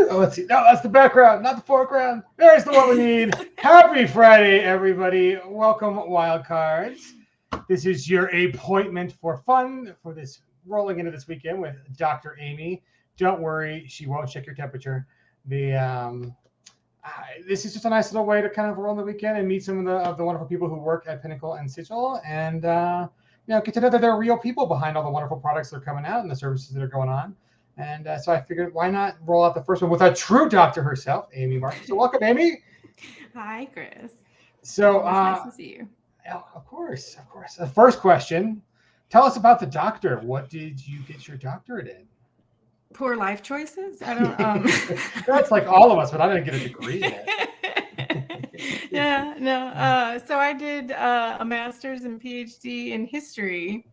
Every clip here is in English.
Oh, let's see. No, that's the background, not the foreground. There's the one we need. Happy Friday, everybody. Welcome, Wildcards. This is your appointment for fun for this rolling into this weekend with Dr. Amy. Don't worry, she won't check your temperature. This is just a nice little way to kind of roll in the weekend and meet some of the wonderful people who work at Pinnacle and Sigil, and get to know that they're real people behind all the wonderful products that are coming out and the services that are going on. And so I figured, why not roll out the first one with a true doctor herself, Amy Martin. So welcome, Amy. Hi, Chris. So nice to see you. Of course. The first question: tell us about the doctor. What did you get your doctorate in? Poor life choices. I don't. That's like all of us, but I didn't get a degree in it. Yeah, no. So I did a master's and PhD in history.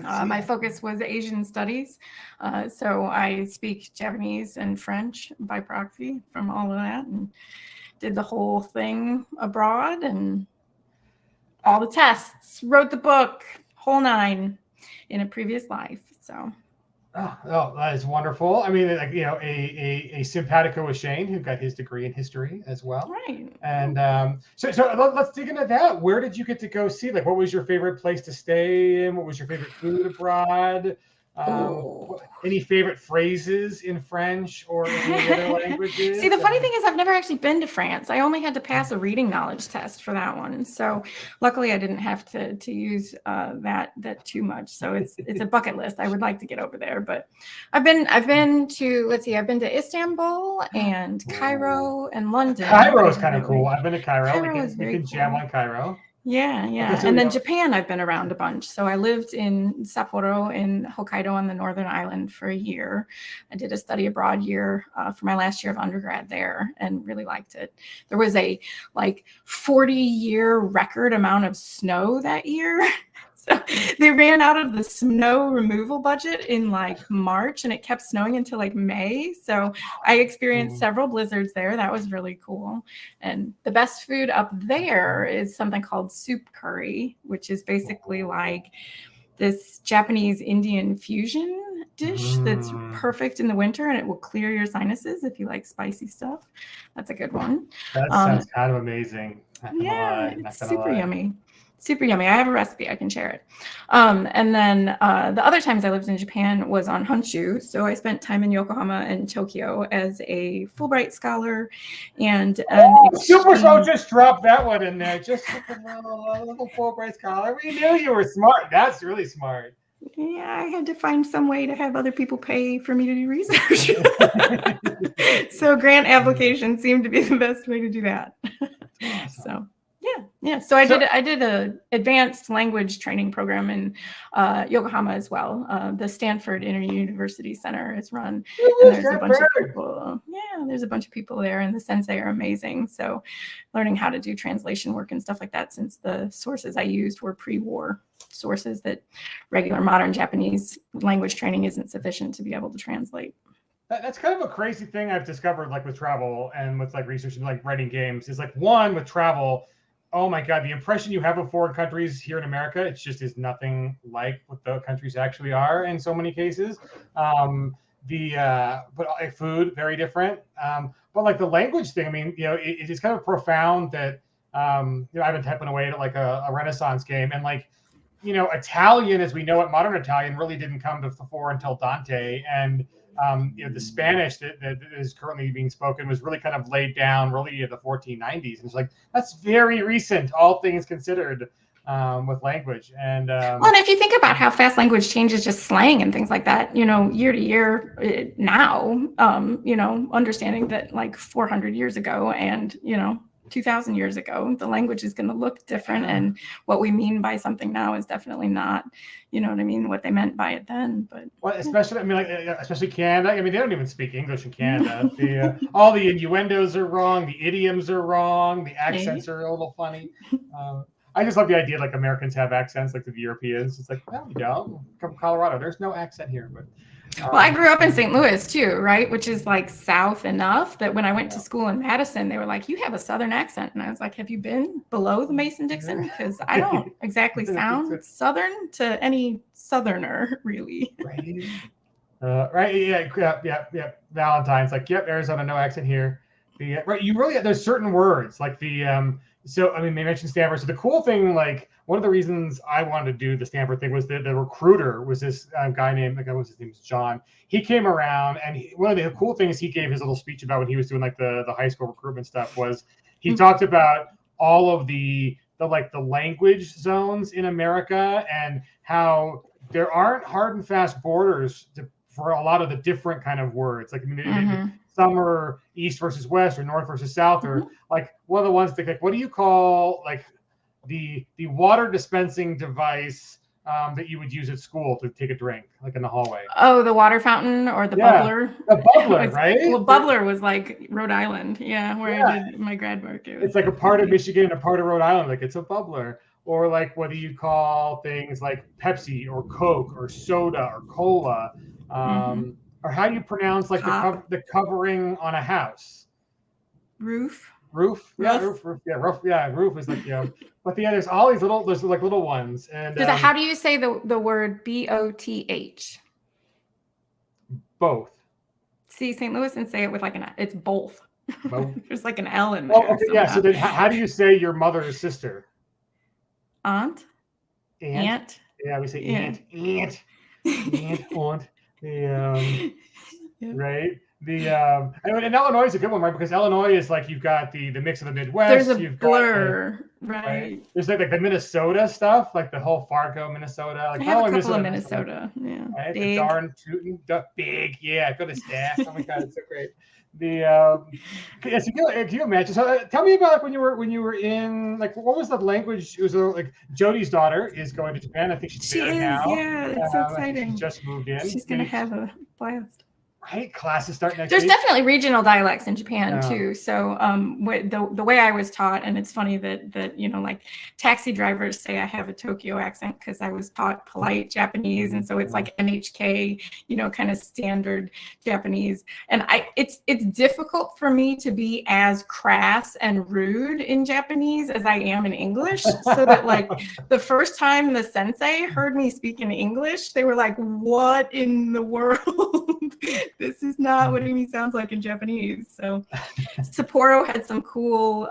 My focus was Asian studies. So I speak Japanese and French by proxy from all of that, and did the whole thing abroad and all the tests, wrote the book, whole nine in a previous life. So. Oh, that is wonderful. I mean, like, a simpatico with Shane, who got his degree in history as well. Right. And so let's dig into that. Where did you get to go see? Like, what was your favorite place to stay in? What was your favorite food abroad? Any favorite phrases in French or any other languages? See, the funny thing is I've never actually been to France. I only had to pass a reading knowledge test for that one. So luckily I didn't have to use that too much. So it's a bucket list. I would like to get over there, but I've been to Istanbul and Cairo and London. Cairo is kind of cool. I've been to Cairo. Cairo We can jam on Cairo. Yeah. And then Japan, I've been around a bunch. So I lived in Sapporo in Hokkaido on the northern island for a year. I did a study abroad year for my last year of undergrad there and really liked it. There was a 40-year record amount of snow that year. So they ran out of the snow removal budget in March, and it kept snowing until May. So I experienced several blizzards there. That was really cool. And the best food up there is something called soup curry, which is basically this Japanese Indian fusion dish that's perfect in the winter, and it will clear your sinuses if you like spicy stuff. That's a good one. That sounds kind of amazing. It's super yummy. Super yummy. I have a recipe. I can share it. And then the other times I lived in Japan was on Honshu. So I spent time in Yokohama and Tokyo as a Fulbright Scholar and So just drop that one in there. Just a little Fulbright Scholar. We knew you were smart. That's really smart. Yeah, I had to find some way to have other people pay for me to do research. So grant application seemed to be the best way to do that. Awesome. So. Yeah. So I did a advanced language training program in Yokohama as well. The Stanford Inter-University Center is run. And there's a bunch of people. Yeah, there's a bunch of people there, and the sensei are amazing. So learning how to do translation work and stuff like that, since the sources I used were pre-war sources that regular modern Japanese language training isn't sufficient to be able to translate. That's kind of a crazy thing I've discovered, with travel and with research and writing games, is one with travel. Oh my God, the impression you have of foreign countries here in America, it just is nothing like what the countries actually are in so many cases. But food, very different. But the language thing, I mean, it is kind of profound that, I've been typing away at a Renaissance game, and Italian, as we know it, modern Italian really didn't come to the fore until Dante, and the Spanish that is currently being spoken was really kind of laid down really in the 1490s. And it's that's very recent, all things considered, with language. And and if you think about how fast language changes, just slang and things like that, year to year now, understanding that 400 years ago and, 2,000 years ago, the language is going to look different. And what we mean by something now is definitely not, what they meant by it then. But especially Canada. I mean, they don't even speak English in Canada. All the innuendos are wrong. The idioms are wrong. The accents are a little funny. I just love the idea Americans have accents the Europeans. It's no, you don't. Come from Colorado. There's no accent here, but. Well, I grew up in St. Louis too, right? Which is south enough that when I went to school in Madison, they were like, "You have a Southern accent," and I was like, "Have you been below the Mason-Dixon? Because I don't exactly sound Southern to any Southerner, really." Right. Right? Yeah. Valentine's, like, yep, Arizona, no accent here. Right, you really, there's certain words like so I mean, they mentioned Stanford. So the cool thing, like one of the reasons I wanted to do the Stanford thing was that the recruiter was this guy named, like, what was his name, was John. He came around, and one of the cool things he gave his little speech about when he was doing like the high school recruitment stuff was he talked about all of the language zones in America and how there aren't hard and fast borders for a lot of the different kind of words. Like, I mean, some are east versus west or north versus south, or like one of the ones that, like, what do you call like the water dispensing device that you would use at school to take a drink, like in the hallway? Oh, the water fountain or the bubbler. The bubbler, right? Well, bubbler was like Rhode Island, where I did my grad work. It's like a part of Michigan and a part of Rhode Island. Like, it's a bubbler. Or like, what do you call things like Pepsi or Coke or soda or cola? Or how do you pronounce like the covering on a house? Roof. Roof. Yeah, roof. Yeah, roof. Yeah, roof is like, But there's all these little ones. And how do you say the word BOTH? Both. See St. Louis and say it with like it's both. Both. There's like an L in there. Oh, okay, yeah. So then, how do you say your mother's sister? Aunt. Aunt. Yeah, we say aunt. Aunt. Right. And Illinois is a good one, right? Because Illinois is like, you've got the mix of the Midwest. There's a blur, right? There's like the Minnesota stuff, like the whole Fargo, Minnesota. Like, I have a couple of Minnesota. Yeah. Right? The darn tootin' big. Yeah, go to Stash. Oh my God, it's so great. Can you imagine? So tell me about, like, when you were in, like, what was the language? It was like Jody's daughter is going to Japan. I think she is now. Yeah, it's so exciting. She just moved in. She's gonna have a blast. Right, classes start next There's week. definitely regional dialects in Japan too. So the way I was taught, and it's funny that like taxi drivers say I have a Tokyo accent because I was taught polite Japanese, and so it's like NHK, kind of standard Japanese. And it's difficult for me to be as crass and rude in Japanese as I am in English. So that, like, the first time the sensei heard me speak in English, they were like, "What in the world?" This is not what Amy sounds like in Japanese. So Sapporo had some cool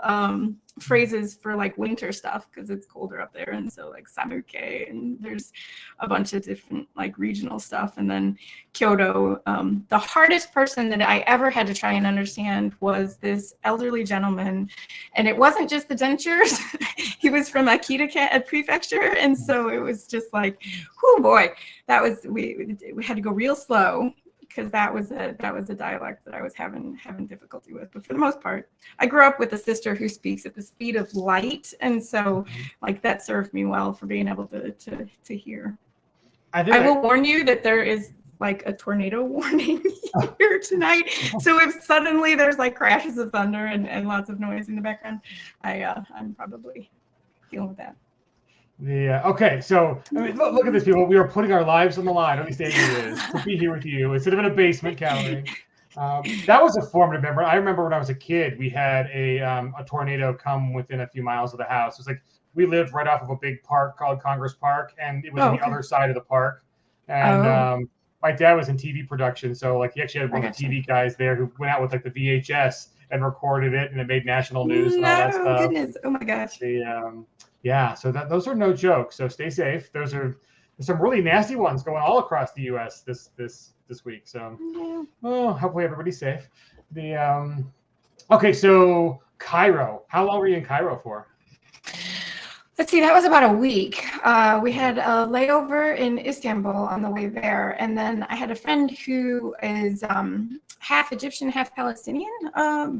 phrases for like winter stuff because it's colder up there. And so like samuke, and there's a bunch of different like regional stuff. And then Kyoto, the hardest person that I ever had to try and understand was this elderly gentleman. And it wasn't just the dentures. He was from Akita Prefecture. And so it was just like, oh boy, we had to go real slow, because that was a dialect that I was having difficulty with. But for the most part, I grew up with a sister who speaks at the speed of light, and so like that served me well for being able to hear. I will warn you that there is like a tornado warning here tonight. So if suddenly there's like crashes of thunder and lots of noise in the background, I'm probably dealing with that. Okay, so I mean, look at this, people. We are putting our lives on the line, at least Amy is, to be here with you instead of in a basement cowering. That was a formative memory. I remember when I was a kid, we had a tornado come within a few miles of the house. It was like, we lived right off of a big park called Congress Park, and it was on the other side of the park. And my dad was in TV production, so like he actually had one of the TV guys there who went out with like the VHS and recorded it, and it made national news and all that stuff. Goodness. Oh my gosh. Yeah, so those are no jokes. So stay safe. There's some really nasty ones going all across the U.S. this week. So, hopefully everybody's safe. Okay, so Cairo. How long were you in Cairo for? Let's see, that was about a week. We had a layover in Istanbul on the way there. And then I had a friend who is half Egyptian, half Palestinian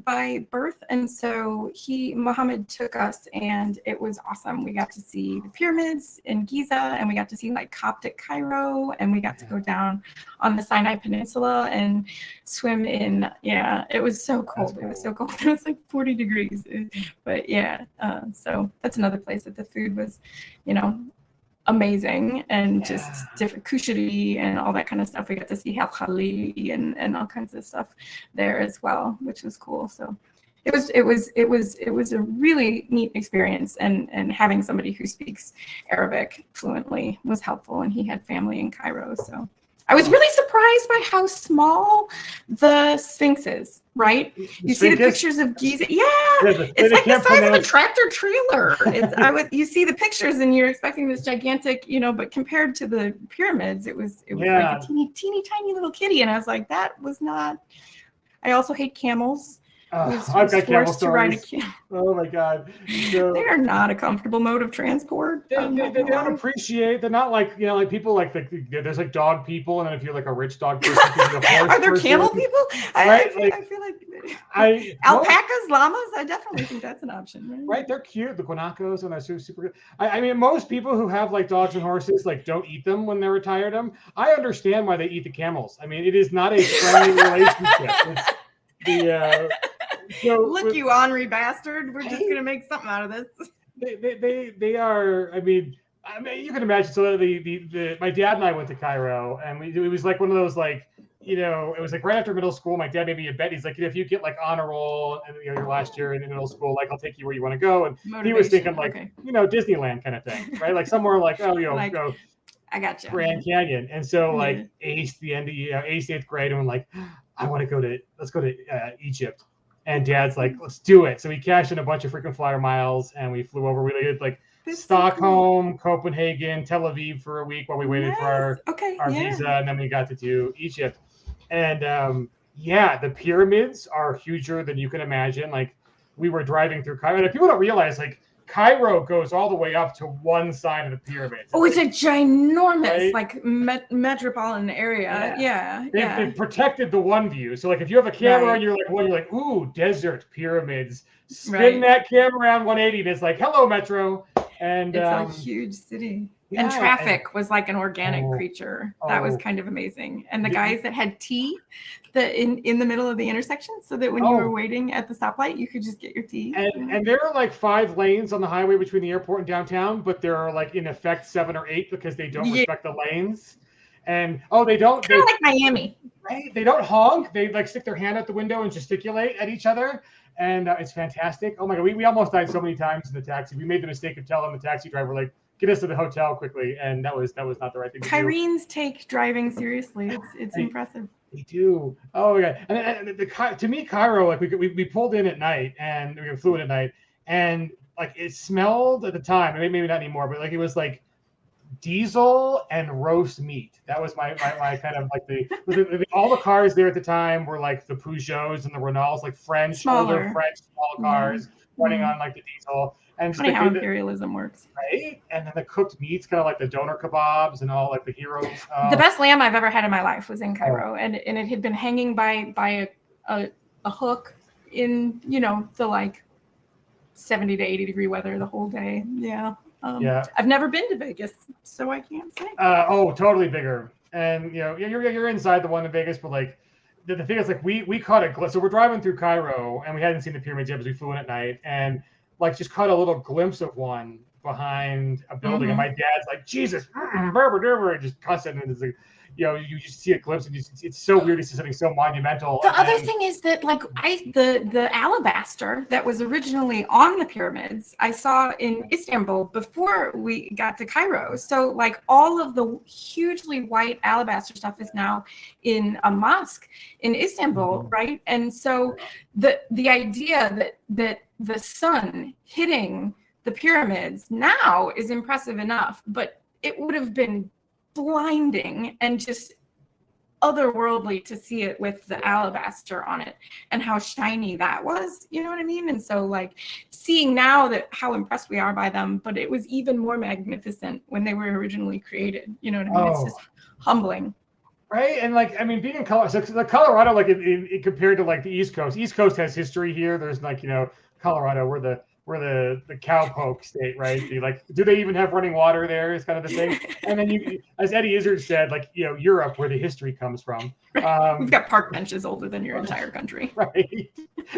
by birth. And so Mohammed took us, and it was awesome. We got to see the pyramids in Giza, and we got to see like Coptic Cairo, and we got to go down on the Sinai Peninsula and swim in, it was so cold. It was so cold. It was like 40 degrees. But so that's another place that the food was, amazing, and just different kushari and all that kind of stuff. We got to see halkhali and all kinds of stuff there as well, which was cool. So it was a really neat experience, and having somebody who speaks Arabic fluently was helpful, and he had family in Cairo, so I was really surprised by how small the Sphinx is, right? You see the pictures of Giza. Yeah, it's like the size of a tractor trailer. You see the pictures and you're expecting this gigantic, but compared to the pyramids, it was like a teeny tiny little kitty. And I was like, that was not. I also hate camels. I've got camel stories. Oh my God. So, they are not a comfortable mode of transport. They don't appreciate. They're not like, like people like there's like dog people, and then if you're like a rich dog person, are there camel people? Right? I feel like alpacas, llamas. I definitely think that's an option. Right? They're cute. The guanacos, and they're super good. I mean, most people who have like dogs and horses like don't eat them when they retire them. I understand why they eat the camels. I mean, it is not a friendly relationship. It's look, you ornery bastard. We're just gonna make something out of this. They are. I mean, you can imagine. So my dad and I went to Cairo, and it was like one of those like, it was like right after middle school. My dad made me a bet. He's like, if you get like honor roll and your last year in middle school, like I'll take you where you want to go. And he was thinking like, Disneyland kind of thing, right? Like somewhere like like, go. I got you. Grand Canyon. And so like ace the end of ace 8th grade, and I'm like, I want to let's go to Egypt. And Dad's like, let's do it. So we cashed in a bunch of freaking flyer miles, and we flew over. We did like Stockholm, Copenhagen, Tel Aviv for a week while we waited for our visa, and then we got to do Egypt. And the pyramids are huger than you can imagine. Like we were driving through Cairo, and people don't realize like Cairo goes all the way up to one side of the pyramids. It's a ginormous, like metropolitan area. Yeah. They've protected the one view. So like if you have a camera and you're like, ooh, desert pyramids. Spin that camera around 180, and it's like, hello, Metro. And it's a huge city. And traffic was like an organic creature. That was kind of amazing. And the guys that had tea in the middle of the intersection, so that when you were waiting at the stoplight, you could just get your tea. And there are like 5 lanes on the highway between the airport and downtown, but there are like in effect 7 or 8 because they don't respect the lanes. And they don't. Kind of like Miami. Right? They don't honk. They like stick their hand out the window and gesticulate at each other. And it's fantastic. Oh my God, we almost died so many times in the taxi. We made the mistake of telling the taxi driver like, get us to the hotel quickly, and that was not the right thing to do. Kyrenes take driving seriously. It's impressive. They do. Oh my God! And to me, Cairo, like we pulled in at night, and we flew in at night, and like it smelled at the time, maybe not anymore, but like it was like diesel and roast meat. That was my kind of like all the cars there at the time were like the Peugeots and the Renaults, like older French small cars running on like the diesel. And funny how imperialism works, right? And then the cooked meats, kind of like the doner kebabs and all like the heroes. The best lamb I've ever had in my life was in Cairo, and it had been hanging by a hook in the like 70 to 80 degree weather the whole day. I've never been to Vegas, so I can't say. Totally bigger, and you're inside the one in Vegas, but like the thing is like we caught a glimpse. So we're driving through Cairo, and we hadn't seen the pyramids yet because we flew in at night, and like just caught a little glimpse of one behind a building, and my dad's like, Jesus, just cussing, and it's like, you just see a glimpse, and it's so weird to see something so monumental. The other thing is that like the alabaster that was originally on the pyramids, I saw in Istanbul before we got to Cairo. So like all of the hugely white alabaster stuff is now in a mosque in Istanbul, right? And so the idea that the sun hitting the pyramids now is impressive enough, but it would have been blinding and just otherworldly to see it with the alabaster on it and how shiny that was, you know what I mean? And so like seeing now that how impressed we are by them, but it was even more magnificent when they were originally created, you know what I mean? It's just humbling. Right. And like, I mean, being in Colorado, so Colorado, like it compared to like the East Coast has history here. There's like, Colorado, we're the cowpoke state, right? Do they even have running water there? Is kind of the thing. And then as Eddie Izzard said, like, Europe, where the history comes from. We've got park benches older than your entire country. Right.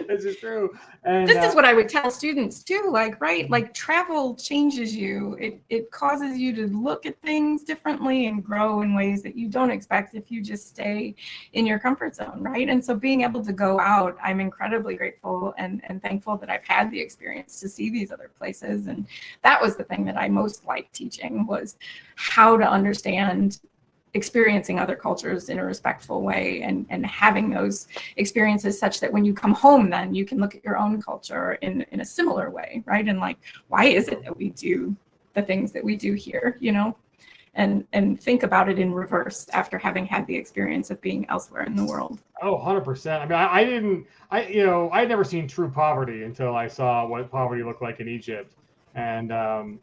This is true. And this is what I would tell students too. Like, right. Like travel changes you. It causes you to look at things differently and grow in ways that you don't expect if you just stay in your comfort zone. Right. And so being able to go out, I'm incredibly grateful and thankful that I've had the experience to see these other places. And that was the thing that I most liked teaching, was how to understand experiencing other cultures in a respectful way, and having those experiences such that when you come home, then you can look at your own culture in a similar way, right? And like, why is it that we do the things that we do here, you know? And think about it in reverse after having had the experience of being elsewhere in the world. Oh, 100%. I mean, I'd never seen true poverty until I saw what poverty looked like in Egypt. And,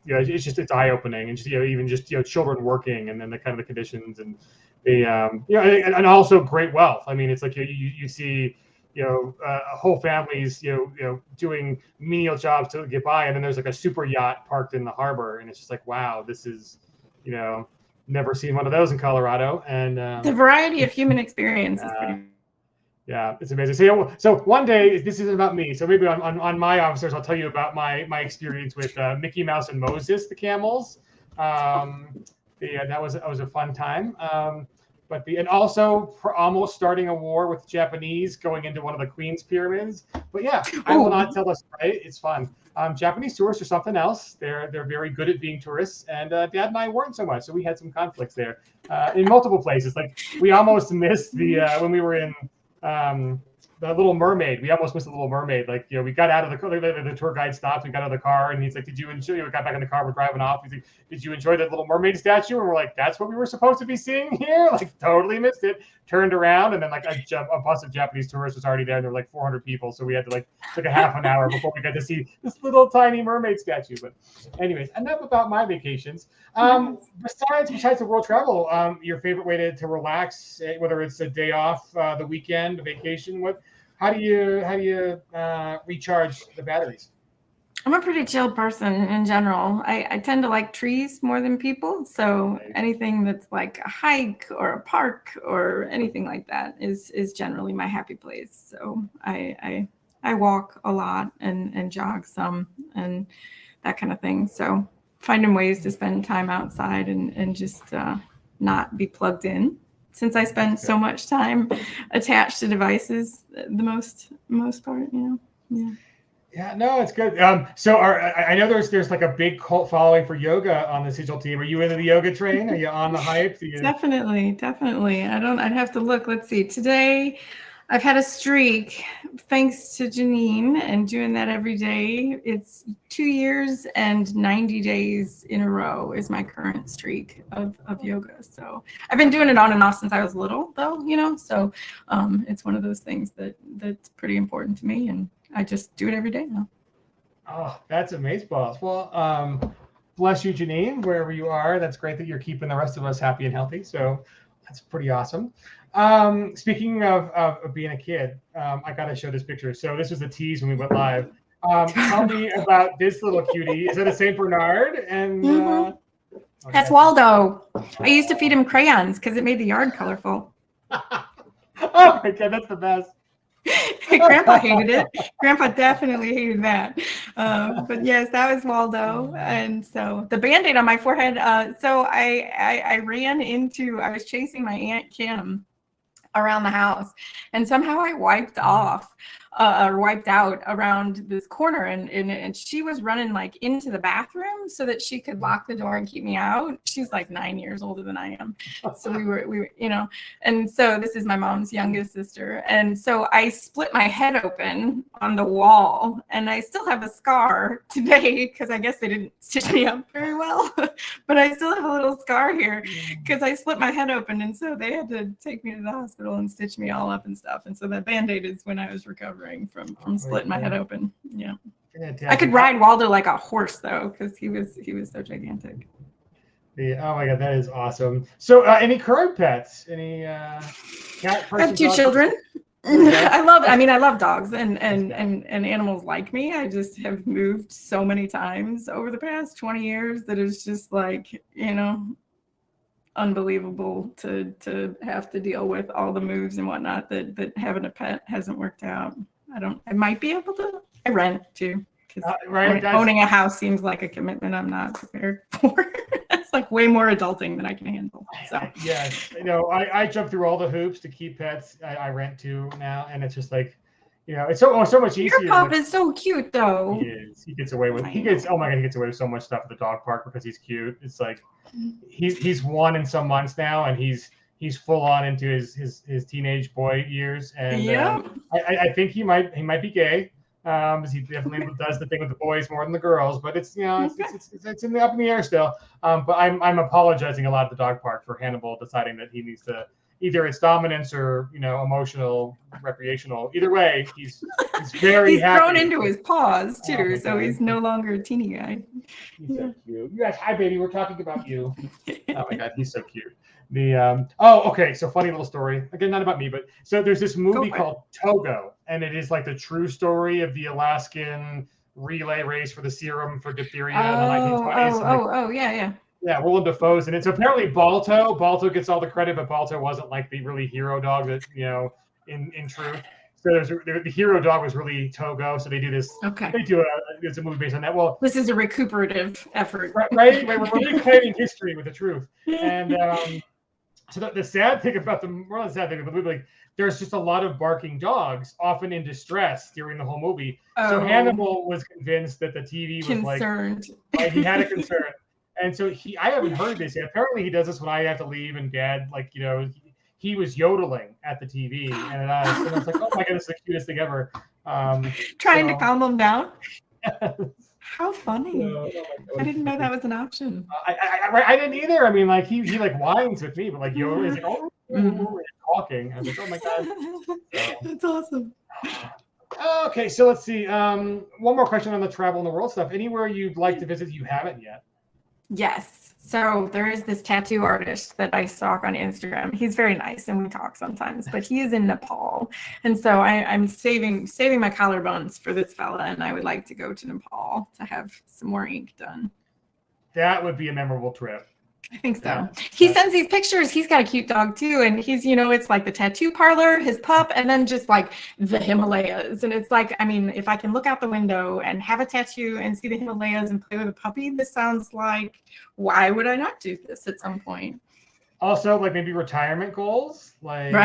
it's eye-opening, and just, even just, children working, and then the kind of the conditions, and the, and also great wealth. I mean, it's like, you see, whole families, doing menial jobs to get by. And then there's like a super yacht parked in the harbor. And it's just like, wow, this is, never seen one of those in Colorado. And the variety of human experience is pretty. Yeah, it's amazing. So one day, this isn't about me. So maybe on my officers, I'll tell you about my experience with Mickey Mouse and Moses, the camels. That was a fun time. And also for almost starting a war with the Japanese, going into one of the Queen's pyramids. But yeah, I will not tell us, right? It's fun. Japanese tourists are something else. They're very good at being tourists, and Dad and I weren't so much. So we had some conflicts there in multiple places. Like we almost missed the when we were in the Little Mermaid. We almost missed the Little Mermaid. Like, we got out of the tour guide stopped. We got out of the car, and he's like, "Did you enjoy?" We got back in the car. We're driving off. He's like, "Did you enjoy the Little Mermaid statue?" And we're like, "That's what we were supposed to be seeing here." Like, totally missed it. Turned around, and then like a bus of Japanese tourists was already there. There were like 400 people, so we had to took a half an hour before we got to see this little tiny mermaid statue. But, anyways, enough about my vacations. Besides the world travel, your favorite way to relax, whether it's a day off, the weekend, a vacation, how do you recharge the batteries? I'm a pretty chill person in general. I tend to like trees more than people. So anything that's like a hike or a park or anything like that is generally my happy place. So I walk a lot and jog some and that kind of thing. So finding ways to spend time outside and just not be plugged in. Since I spend so much time attached to devices, the most part, yeah. Yeah, no, it's good. So I know there's like a big cult following for yoga on the Sigil team. Are you into the yoga train? Are you on the hype? Definitely. I'd have to look. Let's see. Today, I've had a streak, thanks to Janine, and doing that every day. It's 2 years and 90 days in a row is my current streak of yoga. So I've been doing it on and off since I was little, though, so it's one of those things that's pretty important to me, and I just do it every day now. Oh, that's amazing, boss. Well, bless you, Janine, wherever you are. That's great that you're keeping the rest of us happy and healthy. So that's pretty awesome. Speaking of being a kid, I got to show this picture. So this was the tease when we went live. Tell me about this little cutie. Is that a Saint Bernard? And okay. That's Waldo. I used to feed him crayons because it made the yard colorful. Oh my God, that's the best. Grandpa hated it. Grandpa definitely hated that. But yes, that was Waldo. And so the Band-Aid on my forehead. So I was chasing my Aunt Kim around the house, and somehow I wiped out around this corner, and she was running like into the bathroom so that she could lock the door and keep me out. She's like 9 years older than I am. So we were, and so this is my mom's youngest sister. And so I split my head open on the wall, and I still have a scar today because I guess they didn't stitch me up very well, but I still have a little scar here because I split my head open. And so they had to take me to the hospital and stitch me all up and stuff. And so that Band-Aid is when I was recovering from splitting my head open. Yeah. I could ride Waldo like a horse though, because he was so gigantic. Yeah, oh my God, that is awesome. So any current pets? Any cat person? I have 2 children. I love dogs and animals like me. I just have moved so many times over the past 20 years that it's just like, unbelievable to have to deal with all the moves and whatnot that having a pet hasn't worked out. I might be able to. I rent too, because owning a house seems like a commitment I'm not prepared for. It's like way more adulting than I can handle. So yes, I jump through all the hoops to keep pets. I rent too now, and it's just like, it's so much easier. Your pup is so cute, though. He is. He gets away with. Oh my god, he gets away with so much stuff at the dog park because he's cute. It's like he's 1 in some months now, and he's full on into his teenage boy years, and I think he might be gay. He definitely does the thing with the boys more than the girls, but it's it's in the up in the air still. But I'm apologizing a lot at the dog park for Hannibal deciding that he needs to either it's dominance or recreational, recreational. Either way, he's very he's happy. grown into his paws too, so he's no longer a teeny guy. He's so cute. Yes, hi baby, we're talking about you. Oh my god, he's so cute. Okay, so funny little story. Again, not about me, but so there's this movie called Togo, and it is like the true story of the Alaskan relay race for the serum for diphtheria in the 1920s. Yeah. Yeah, Willem Dafoe's in it. So apparently Balto gets all the credit, but Balto wasn't like the really hero dog that, in truth. So the hero dog was really Togo. So they do this. Okay. It's a movie based on that. Well, this is a recuperative effort. Right? We're reclaiming history with the truth. And so the sad thing about the movie, like there's just a lot of barking dogs, often in distress during the whole movie. So Hannibal was convinced that the TV was concerned. Like he had a concern. And so I haven't heard this yet. Apparently he does this when I have to leave and Dad, he was yodeling at the TV. And I was like, oh my God, this is the cutest thing ever. Trying to calm them down? How funny. I didn't know that was an option. I didn't either. I mean, he whines with me, but yodeling is talking. I was like, oh my God. That's awesome. Okay, so let's see. One more question on the travel in the world stuff. Anywhere you'd like to visit you haven't yet? Yes. So there is this tattoo artist that I stalk on Instagram. He's very nice and we talk sometimes, but he is in Nepal. And so I'm saving my collarbones for this fella, and I would like to go to Nepal to have some more ink done. That would be a memorable trip. I think so. He sends these pictures. He's got a cute dog too. And he's, it's like the tattoo parlor, his pup, and then just like the Himalayas. And it's like, I mean, if I can look out the window and have a tattoo and see the Himalayas and play with a puppy, this sounds like, why would I not do this at some point? Also, maybe retirement goals, right. I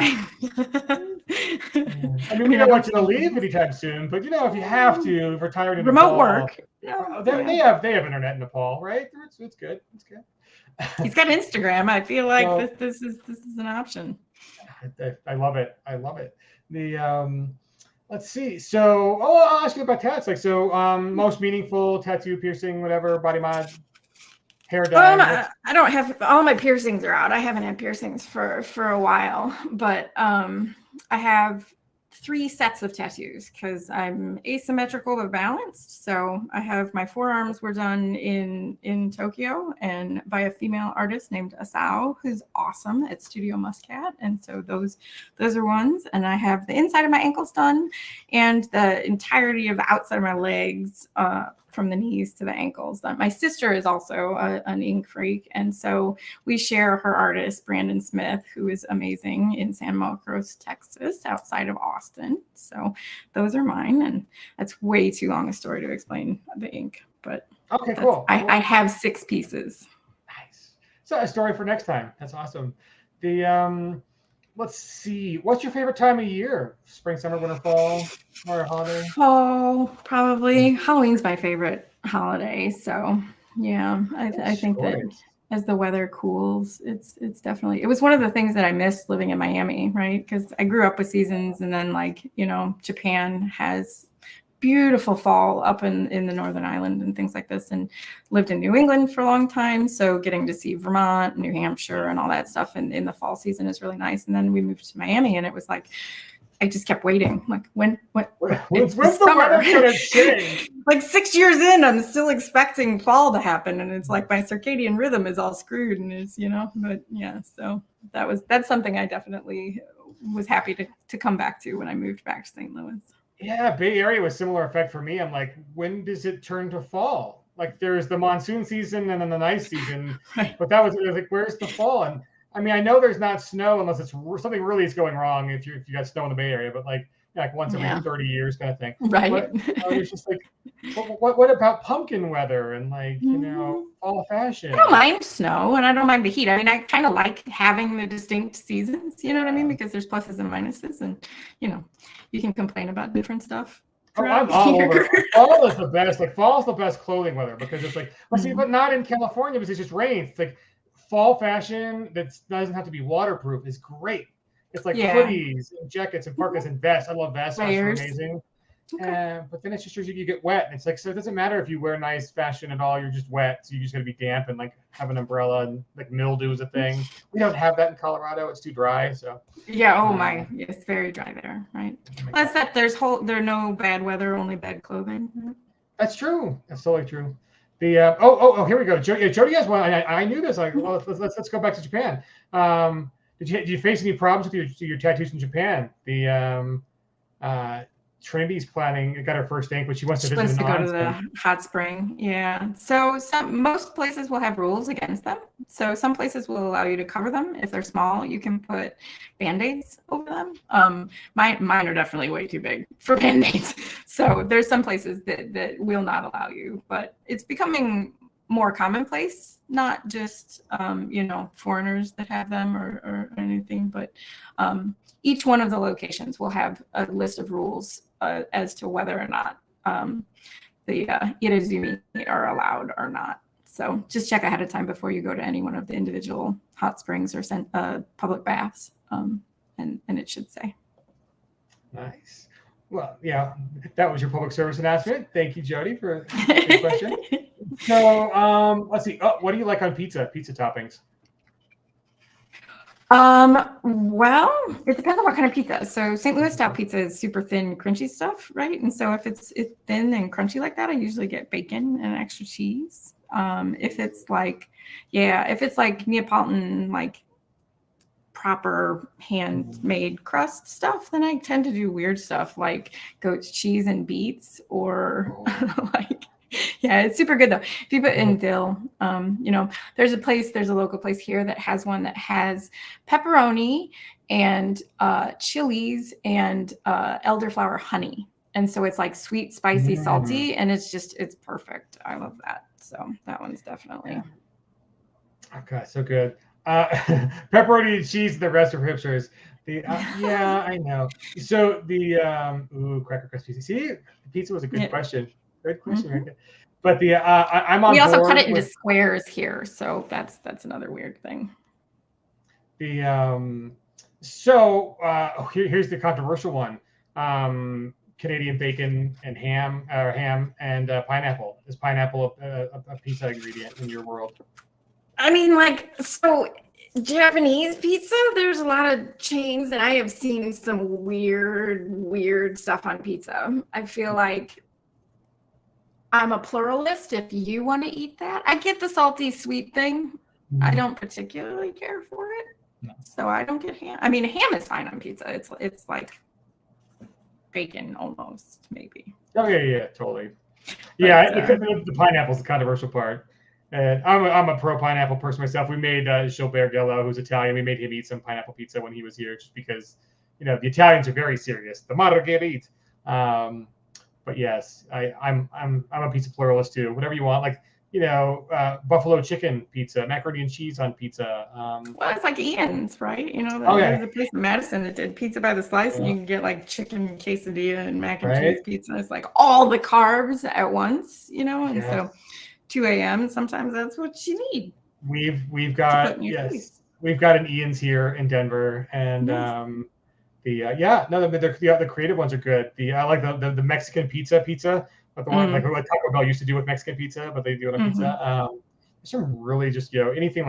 mean, we don't want you to leave anytime soon, but if you have to retire in remote Nepal, work. They have internet in Nepal, right? It's good. It's good. He's got Instagram. I feel like this is an option. I love it. Let's see. So, I'll ask you about tats. Most meaningful tattoo, piercing, whatever, body mod, hair dye. I don't have all my piercings are out. I haven't had piercings for a while, but I have 3 sets of tattoos because I'm asymmetrical but balanced. So I have my forearms were done in Tokyo and by a female artist named Asao, who's awesome at Studio Muscat. And so those are ones. And I have the inside of my ankles done and the entirety of the outside of my legs from the knees to the ankles. My sister is also an ink freak. And so we share her artist, Brandon Smith, who is amazing in San Marcos, Texas, outside of Austin. So those are mine. And that's way too long a story to explain the ink. But okay, cool. I have 6 pieces. Nice. So a story for next time. That's awesome. Let's see. What's your favorite time of year? Spring, summer, winter, fall, or holiday? Fall, probably. Halloween's my favorite holiday. So yeah, I think that as the weather cools, it's definitely, it was one of the things that I missed living in Miami, right? Because I grew up with seasons, and then Japan has beautiful fall up in the Northern Island and things like this, and lived in New England for a long time. So getting to see Vermont, New Hampshire, and all that stuff in the fall season is really nice. And then we moved to Miami, and it was like, I just kept waiting. When's the weather gonna change? 6 years in, I'm still expecting fall to happen. And it's like my circadian rhythm is all screwed, and it's, but yeah, so that's something I definitely was happy to come back to when I moved back to St. Louis. Yeah, Bay Area was similar effect for me. I'm like, when does it turn to fall? There's the monsoon season and then the nice season, but it was like, where's the fall? And I mean, I know there's not snow unless it's something really is going wrong if you got snow in the Bay Area, but like once every 30 years kind of thing. Right. But it's just like, what about pumpkin weather and like, fall fashion? I don't mind snow and I don't mind the heat. I mean, I kind of like having the distinct seasons, you know what I mean? Because there's pluses and minuses and, you can complain about different stuff. Oh, I'm all over. Fall is the best. Like fall is the best clothing weather because it's like, but not in California because it just rains. It's like fall fashion that doesn't have to be waterproof is great. It's like hoodies and jackets and parkas and vests. I love vests. That's amazing. Okay. But then it's just you get wet. And it's like, so it doesn't matter if you wear nice fashion at all. You're just wet. So you just got to be damp and like have an umbrella and like mildew is a thing. We don't have that in Colorado. It's too dry. So yeah. Oh my, it's very dry there. Right. Plus that there's no bad weather, only bad clothing. That's true. That's totally true. The here we go. Jody has one. I knew this. Like, well, let's go back to Japan. Did you face any problems with your tattoos in Japan? The Trinity's got her first ink, but she wants to visit go to the hot spring. Yeah. So most places will have rules against them. So some places will allow you to cover them. If they're small, you can put Band-Aids over them. Mine are definitely way too big for Band-Aids. So there's some places that will not allow you, but it's becoming more commonplace, not just foreigners that have them or anything, but each one of the locations will have a list of rules as to whether or not the irezumi are allowed or not. So just check ahead of time before you go to any one of the individual hot springs or public baths, and it should say. Nice. Well, yeah, that was your public service announcement. Thank you, Jody, for the question. So let's see. Oh, what do you like on pizza? Pizza toppings? Well, it depends on what kind of pizza. So St. Louis style pizza is super thin, crunchy stuff, right? And so if it's thin and crunchy like that, I usually get bacon and extra cheese. If it's like Neapolitan, like proper handmade crust stuff, then I tend to do weird stuff like goat's cheese and beets or it's super good though. If you put in dill, there's a local place here that has one that has pepperoni and chilies and elderflower honey. And so it's like sweet, spicy, salty, and it's perfect. I love that. So that one's definitely. Okay, so good. Pepperoni and cheese, the rest are hipsters. I know. So the cracker crust pizza. See, the pizza was a good question. Good question. Mm-hmm. But I'm on. We also board cut it into squares here, so that's another weird thing. Here's the controversial one. Canadian bacon and ham and pineapple. Is pineapple a pizza ingredient in your world? I mean, Japanese pizza, there's a lot of chains and I have seen some weird stuff on pizza. I feel like I'm a pluralist if you want to eat that. I get the salty sweet thing. I don't particularly care for it. No. So I don't get ham. I mean, ham is fine on pizza. It's like bacon almost, maybe. Oh yeah, totally. Yeah, the pineapple's the controversial part. And I'm a pro pineapple person myself. We made Gilbert Gello, who's Italian. We made him eat some pineapple pizza when he was here, just because the Italians are very serious. The margherita. But yes, I'm a pizza pluralist too. Whatever you want, buffalo chicken pizza, macaroni and cheese on pizza. Well, it's like Ian's, right? There's a place in Madison that did pizza by the slice, and you can get like chicken quesadilla and mac and cheese pizza. It's like all the carbs at once, and so 2 a.m. sometimes that's what you need. We've got we've got an Ian's here in Denver, and the creative ones are good. I like the Mexican pizza, but the one like Taco Bell used to do with Mexican pizza, but they do it on pizza. There's some really just anything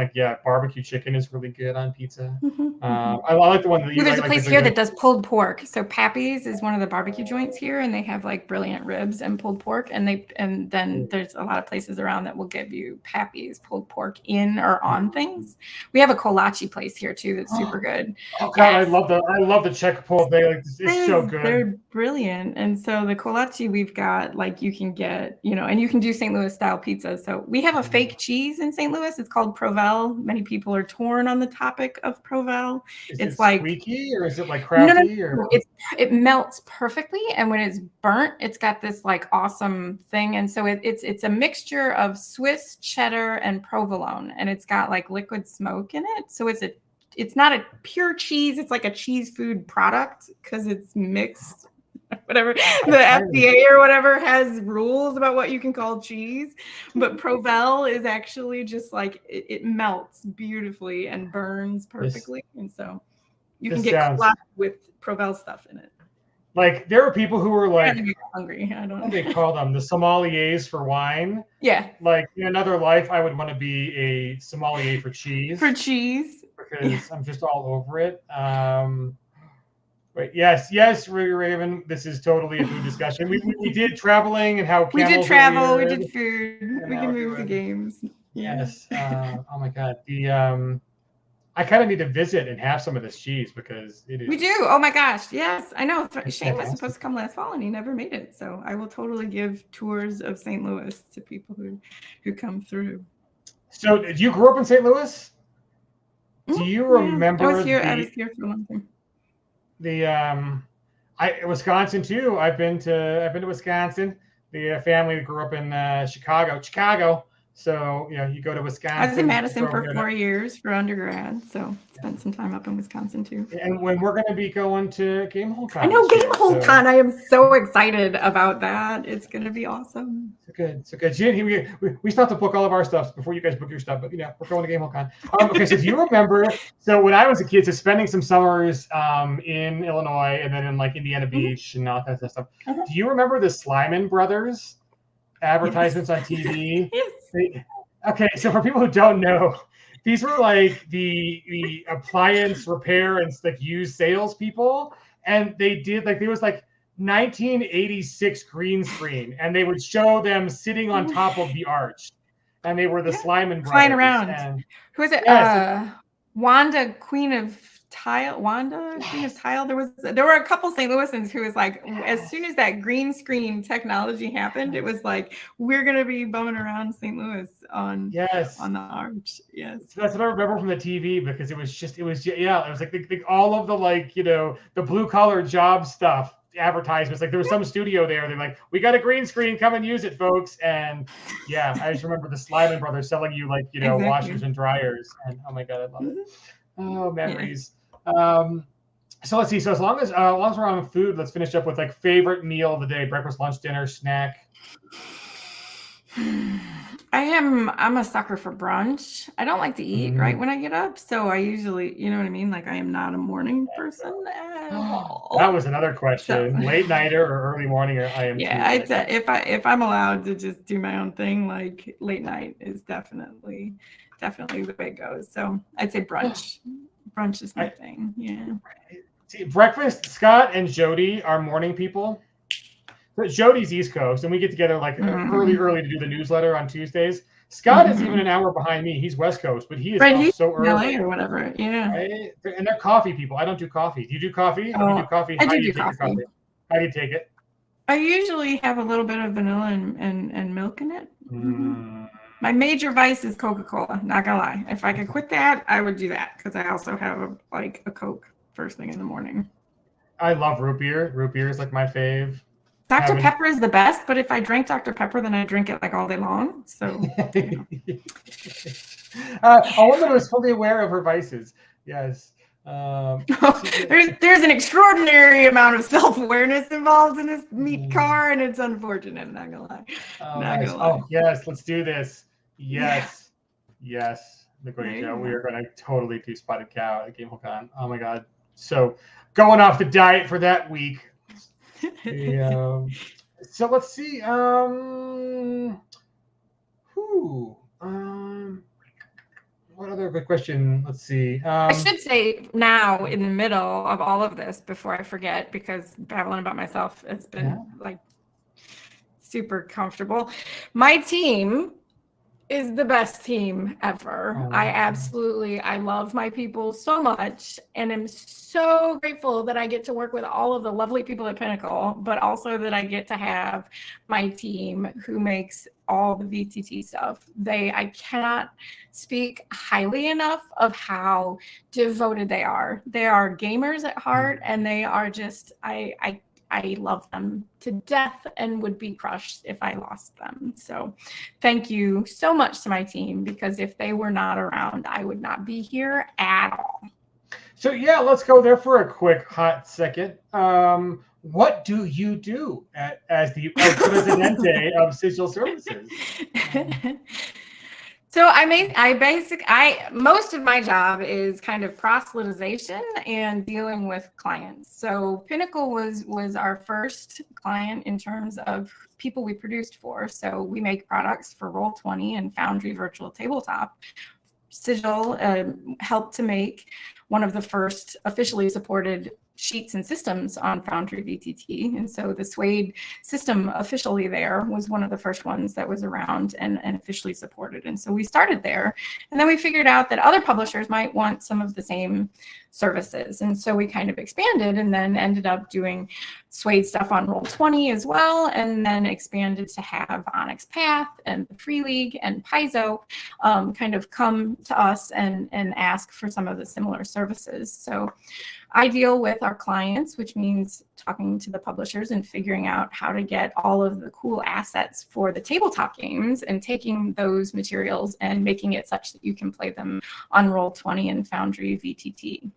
barbecue chicken is really good on pizza. I like the one that there's a place here that does pulled pork. So Puppies is one of the barbecue joints here, and they have like brilliant ribs and pulled pork. And then there's a lot of places around that will give you Puppies pulled pork in or on things. We have a kolache place here too that's super good. Oh God, I love the Czech pulled. It's so good. They're brilliant. And so the kolache we've got you can get and you can do St. Louis style pizza. So we have a fake cheese cheese in St. Louis. It's called Provel. Many people are torn on the topic of Provel. It's like squeaky, or is it like crafty? No. It melts perfectly, and when it's burnt, it's got this like awesome thing. And so it's a mixture of Swiss cheddar and provolone, and it's got like liquid smoke in it. So it's not a pure cheese. It's like a cheese food product because it's mixed. Whatever the FDA or whatever has rules about what you can call cheese, but Provel is actually just like it melts beautifully and burns perfectly, and so you can get clotted with Provel stuff in it. Like there are people who are like hungry. I don't know. What do they call them? The sommeliers for wine. Yeah. Like in another life, I would want to be a sommelier for cheese. Because I'm just all over it. Wait, yes, Raven. This is totally a food discussion. We did traveling and how we did travel. We did food. We can move the games. Yes. Oh my God. I kind of need to visit and have some of this cheese because it is. We do. Oh my gosh. Yes, I know. Shane was supposed to come last fall and he never made it. So I will totally give tours of St. Louis to people who come through. So did you grow up in St. Louis? Do you remember? I was here for a long time. Wisconsin too. I've been to Wisconsin. The family grew up in Chicago. So you go to Wisconsin. I was in Madison for 4 years for undergrad, so spent some time up in Wisconsin too. And when we're going to be going to Gamehole Con. I know Gamehole Con. I am so excited about that. It's going to be awesome. So good. Jen, we still have to book all of our stuff before you guys book your stuff, but we're going to Gamehole Con. Okay, so do you remember? So when I was a kid, spending some summers in Illinois and then in like Indiana Beach and all that kind of stuff. Do you remember the Slyman Brothers advertisements on TV? Yes. Okay, so for people who don't know, these were like the appliance repair and like used salespeople, and they did like there was like 1986 green screen, and they would show them sitting on top of the arch, and they were the Slyman brothers. Flying around. Who is it? Yes. Wanda, Queen of Tile. There were a couple St. Louisans who was like, as soon as that green screen technology happened, it was like, we're gonna be bumming around St. Louis on the arch. Yes, so that's what I remember from the TV, because it was like all of the the blue collar job stuff advertisements. Like there was some studio there. They're like, we got a green screen, come and use it, folks. And I just remember the Slyman Brothers selling you exactly. Washers and dryers. And oh my God, I love it. Oh, memories. So let's see. So as long as we're on food, let's finish up with favorite meal of the day: breakfast, lunch, dinner, snack. I'm a sucker for brunch. I don't like to eat right when I get up, so I usually, you know what I mean. Like I am not a morning person at all. That was another question. So, late nighter or early morning? I am. Yeah, if I'm allowed to just do my own thing, like late night is definitely the way it goes. So I'd say brunch. Brunch is my thing. Yeah. See, breakfast. Scott and Jody are morning people. But Jody's East Coast, and we get together early to do the newsletter on Tuesdays. Scott is even an hour behind me. He's West Coast, but he is up so early. LA or whatever. Yeah. Right? And they're coffee people. I don't do coffee. Do you do coffee? Oh, you do coffee? I do coffee. How do you take it? I usually have a little bit of vanilla and milk in it. My major vice is Coca-Cola. Not gonna lie. If I could quit that, I would do that, because I also have a Coke first thing in the morning. I love root beer. Root beer is my fave. Dr. Pepper is the best, but if I drink Dr. Pepper, then I drink it all day long. So, a woman who is fully aware of her vices. Yes. There's an extraordinary amount of self-awareness involved in this meat car, and it's unfortunate. I'm not gonna lie. Oh, yes, let's do this. Yes. We are gonna totally do Spotted Cow at Gamehole Con. Oh my God. So going off the diet for that week. So let's see. What other good question? Let's see. I should say now, in the middle of all of this, before I forget, because babbling about myself has been super comfortable. My team is the best team ever. I love my people so much, and I'm so grateful that I get to work with all of the lovely people at Pinnacle, but also that I get to have my team who makes all the VTT stuff. I cannot speak highly enough of how devoted they are. They are gamers at heart, and they are just, I love them to death and would be crushed if I lost them. So thank you so much to my team, because if they were not around, I would not be here at all. So yeah, let's go there for a quick hot second. What do you do as the presidente of Sigil Services? So most of my job is kind of proselytization and dealing with clients. So Pinnacle was our first client in terms of people we produced for. So we make products for Roll20 and Foundry Virtual Tabletop. Sigil helped to make one of the first officially supported sheets and systems on Foundry VTT. And so the Suede system officially there was one of the first ones that was around and officially supported. And so we started there. And then we figured out that other publishers might want some of the same services. And so we kind of expanded and then ended up doing Suede stuff on Roll20 as well, and then expanded to have Onyx Path and the Free League and Paizo kind of come to us and ask for some of the similar services. So I deal with our clients, which means talking to the publishers and figuring out how to get all of the cool assets for the tabletop games and taking those materials and making it such that you can play them on Roll20 and Foundry VTT.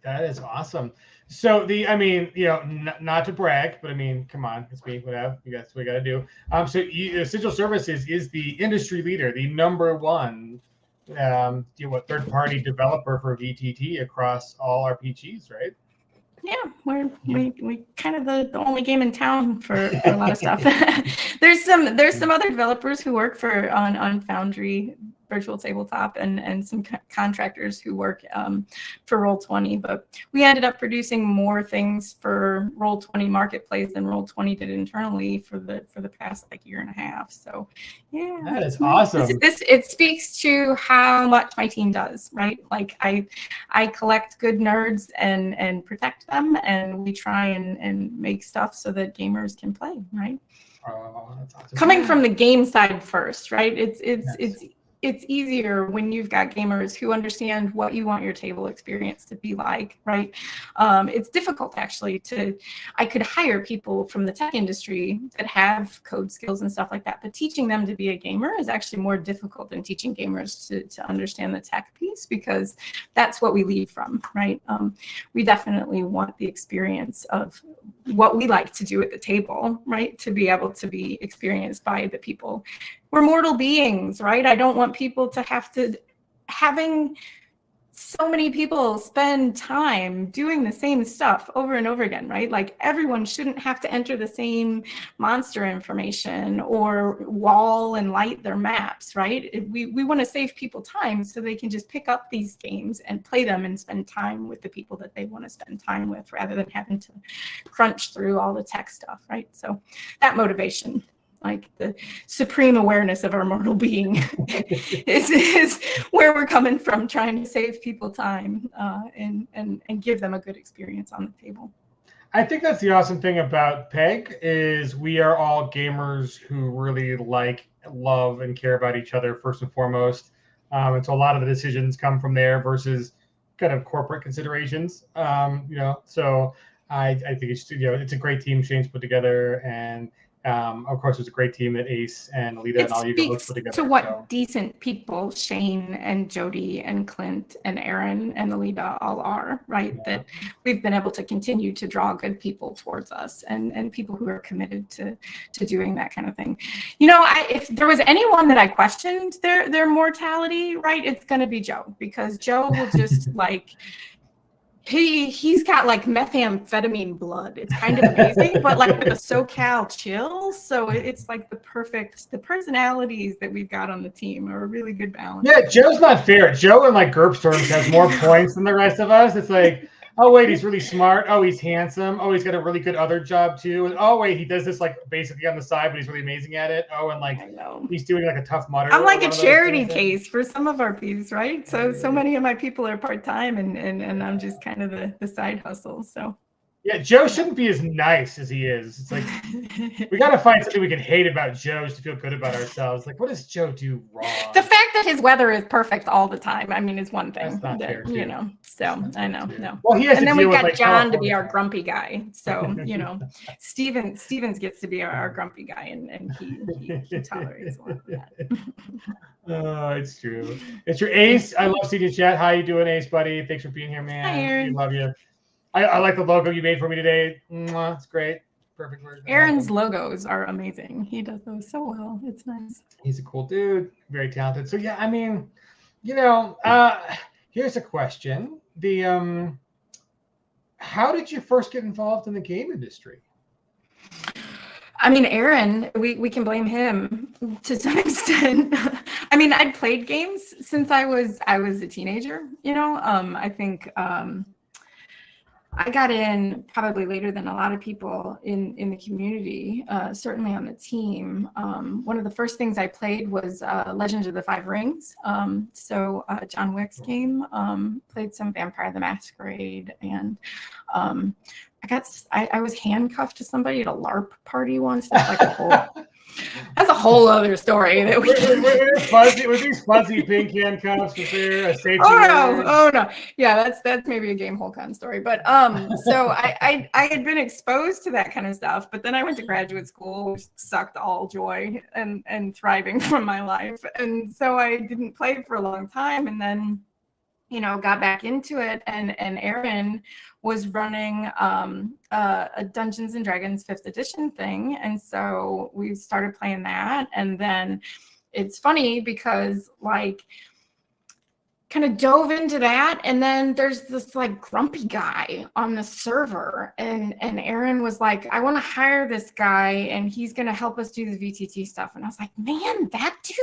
That is awesome. So not to brag, but I mean, come on, it's me, whatever. That's what we got to do. Sigil Services is the industry leader, the number one third-party developer for VTT across all RPGs, right? Yeah, we kind of the only game in town for a lot of stuff. There's some other developers who work on Foundry Virtual Tabletop and some contractors who work for Roll20, but we ended up producing more things for Roll20 Marketplace than Roll20 did internally for the past year and a half. So yeah, that is awesome. It speaks to how much my team does, right? Like I collect good nerds and protect them, and we try and make stuff so that gamers can play, right? Oh, that's awesome. Coming from the game side first, right? It's easier when you've got gamers who understand what you want your table experience to be like, right? It's difficult actually I could hire people from the tech industry that have code skills and stuff like that, but teaching them to be a gamer is actually more difficult than teaching gamers to understand the tech piece, because that's what we lead from, right? We definitely want the experience of what we like to do at the table, right? To be able to be experienced by the people. We're mortal beings, right? I don't want people to having so many people spend time doing the same stuff over and over again, right? Like everyone shouldn't have to enter the same monster information or wall and light their maps, right? We want to save people time so they can just pick up these games and play them and spend time with the people that they want to spend time with, rather than having to crunch through all the tech stuff, right? So that motivation, like the supreme awareness of our mortal being is where we're coming from, trying to save people time and give them a good experience on the table. I think that's the awesome thing about PEG is we are all gamers who really love and care about each other first and foremost. And so a lot of the decisions come from there versus kind of corporate considerations. So I think it's a great team Shane's put together, and of course, there's a great team that Ace and Alita and all you guys put together. To what decent people Shane and Jody and Clint and Aaron and Alita all are, right? Yeah. That we've been able to continue to draw good people towards us and people who are committed to doing that kind of thing. If there was anyone that I questioned their mortality, right, it's going to be Joe, because Joe will just he's got methamphetamine blood. It's kind of amazing, but with a SoCal chill. So it's the personalities that we've got on the team are a really good balance. Yeah, Joe's not fair. Joe in GURPS terms has more points than the rest of us. It's Oh wait, he's really smart. Oh, he's handsome. Oh, he's got a really good other job too. And oh wait, he does this like basically on the side, but he's really amazing at it. Oh, and like he's doing like a Tough Mudder. I'm like a charity case for some of our peeps, right? So many of my people are part-time and I'm just kind of the side hustle. So yeah, Joe shouldn't be as nice as he is. It's like we got to find something we can hate about Joe just to feel good about ourselves. Like, what does Joe do wrong? The fact that his weather is perfect all the time, I mean, is one thing. That's not fair, you know. So I know, no. Well, he has and to then deal we got with, like, John to be our grumpy guy. So you know, Stevens gets to be our grumpy guy, and he tolerates a lot of that. Oh, it's true. It's your Ace. I love seeing you chat. How you doing, Ace, buddy? Thanks for being here, man. Hi, Aaron. We love you. I like the logo you made for me today. It's great. Perfect word. Aaron's logos are amazing. He does those so well. It's nice. He's a cool dude. Very talented. So yeah, I mean, you know, here's a question. How did you first get involved in the game industry? I mean, Aaron, we can blame him to some extent. I mean, I'd played games since I was a teenager, you know. I think I got in probably later than a lot of people in the community, certainly on the team. One of the first things I played was Legend of the Five Rings. So John Wick's game, played some Vampire the Masquerade, and I was handcuffed to somebody at a LARP party once. That's a whole other story. That were these fuzzy pink handcuffs? Was there a safety? Oh no. Yeah, that's maybe a game whole con story. But so I had been exposed to that kind of stuff, but then I went to graduate school, which sucked all joy and thriving from my life. And so I didn't play for a long time, and then, you know, got back into it, and Aaron was running a Dungeons and Dragons 5th edition thing. And so we started playing that. And then it's funny because like kind of dove into that. And then there's this like grumpy guy on the server. And Aaron was like, I want to hire this guy and he's going to help us do the VTT stuff. And I was like, man, that dude,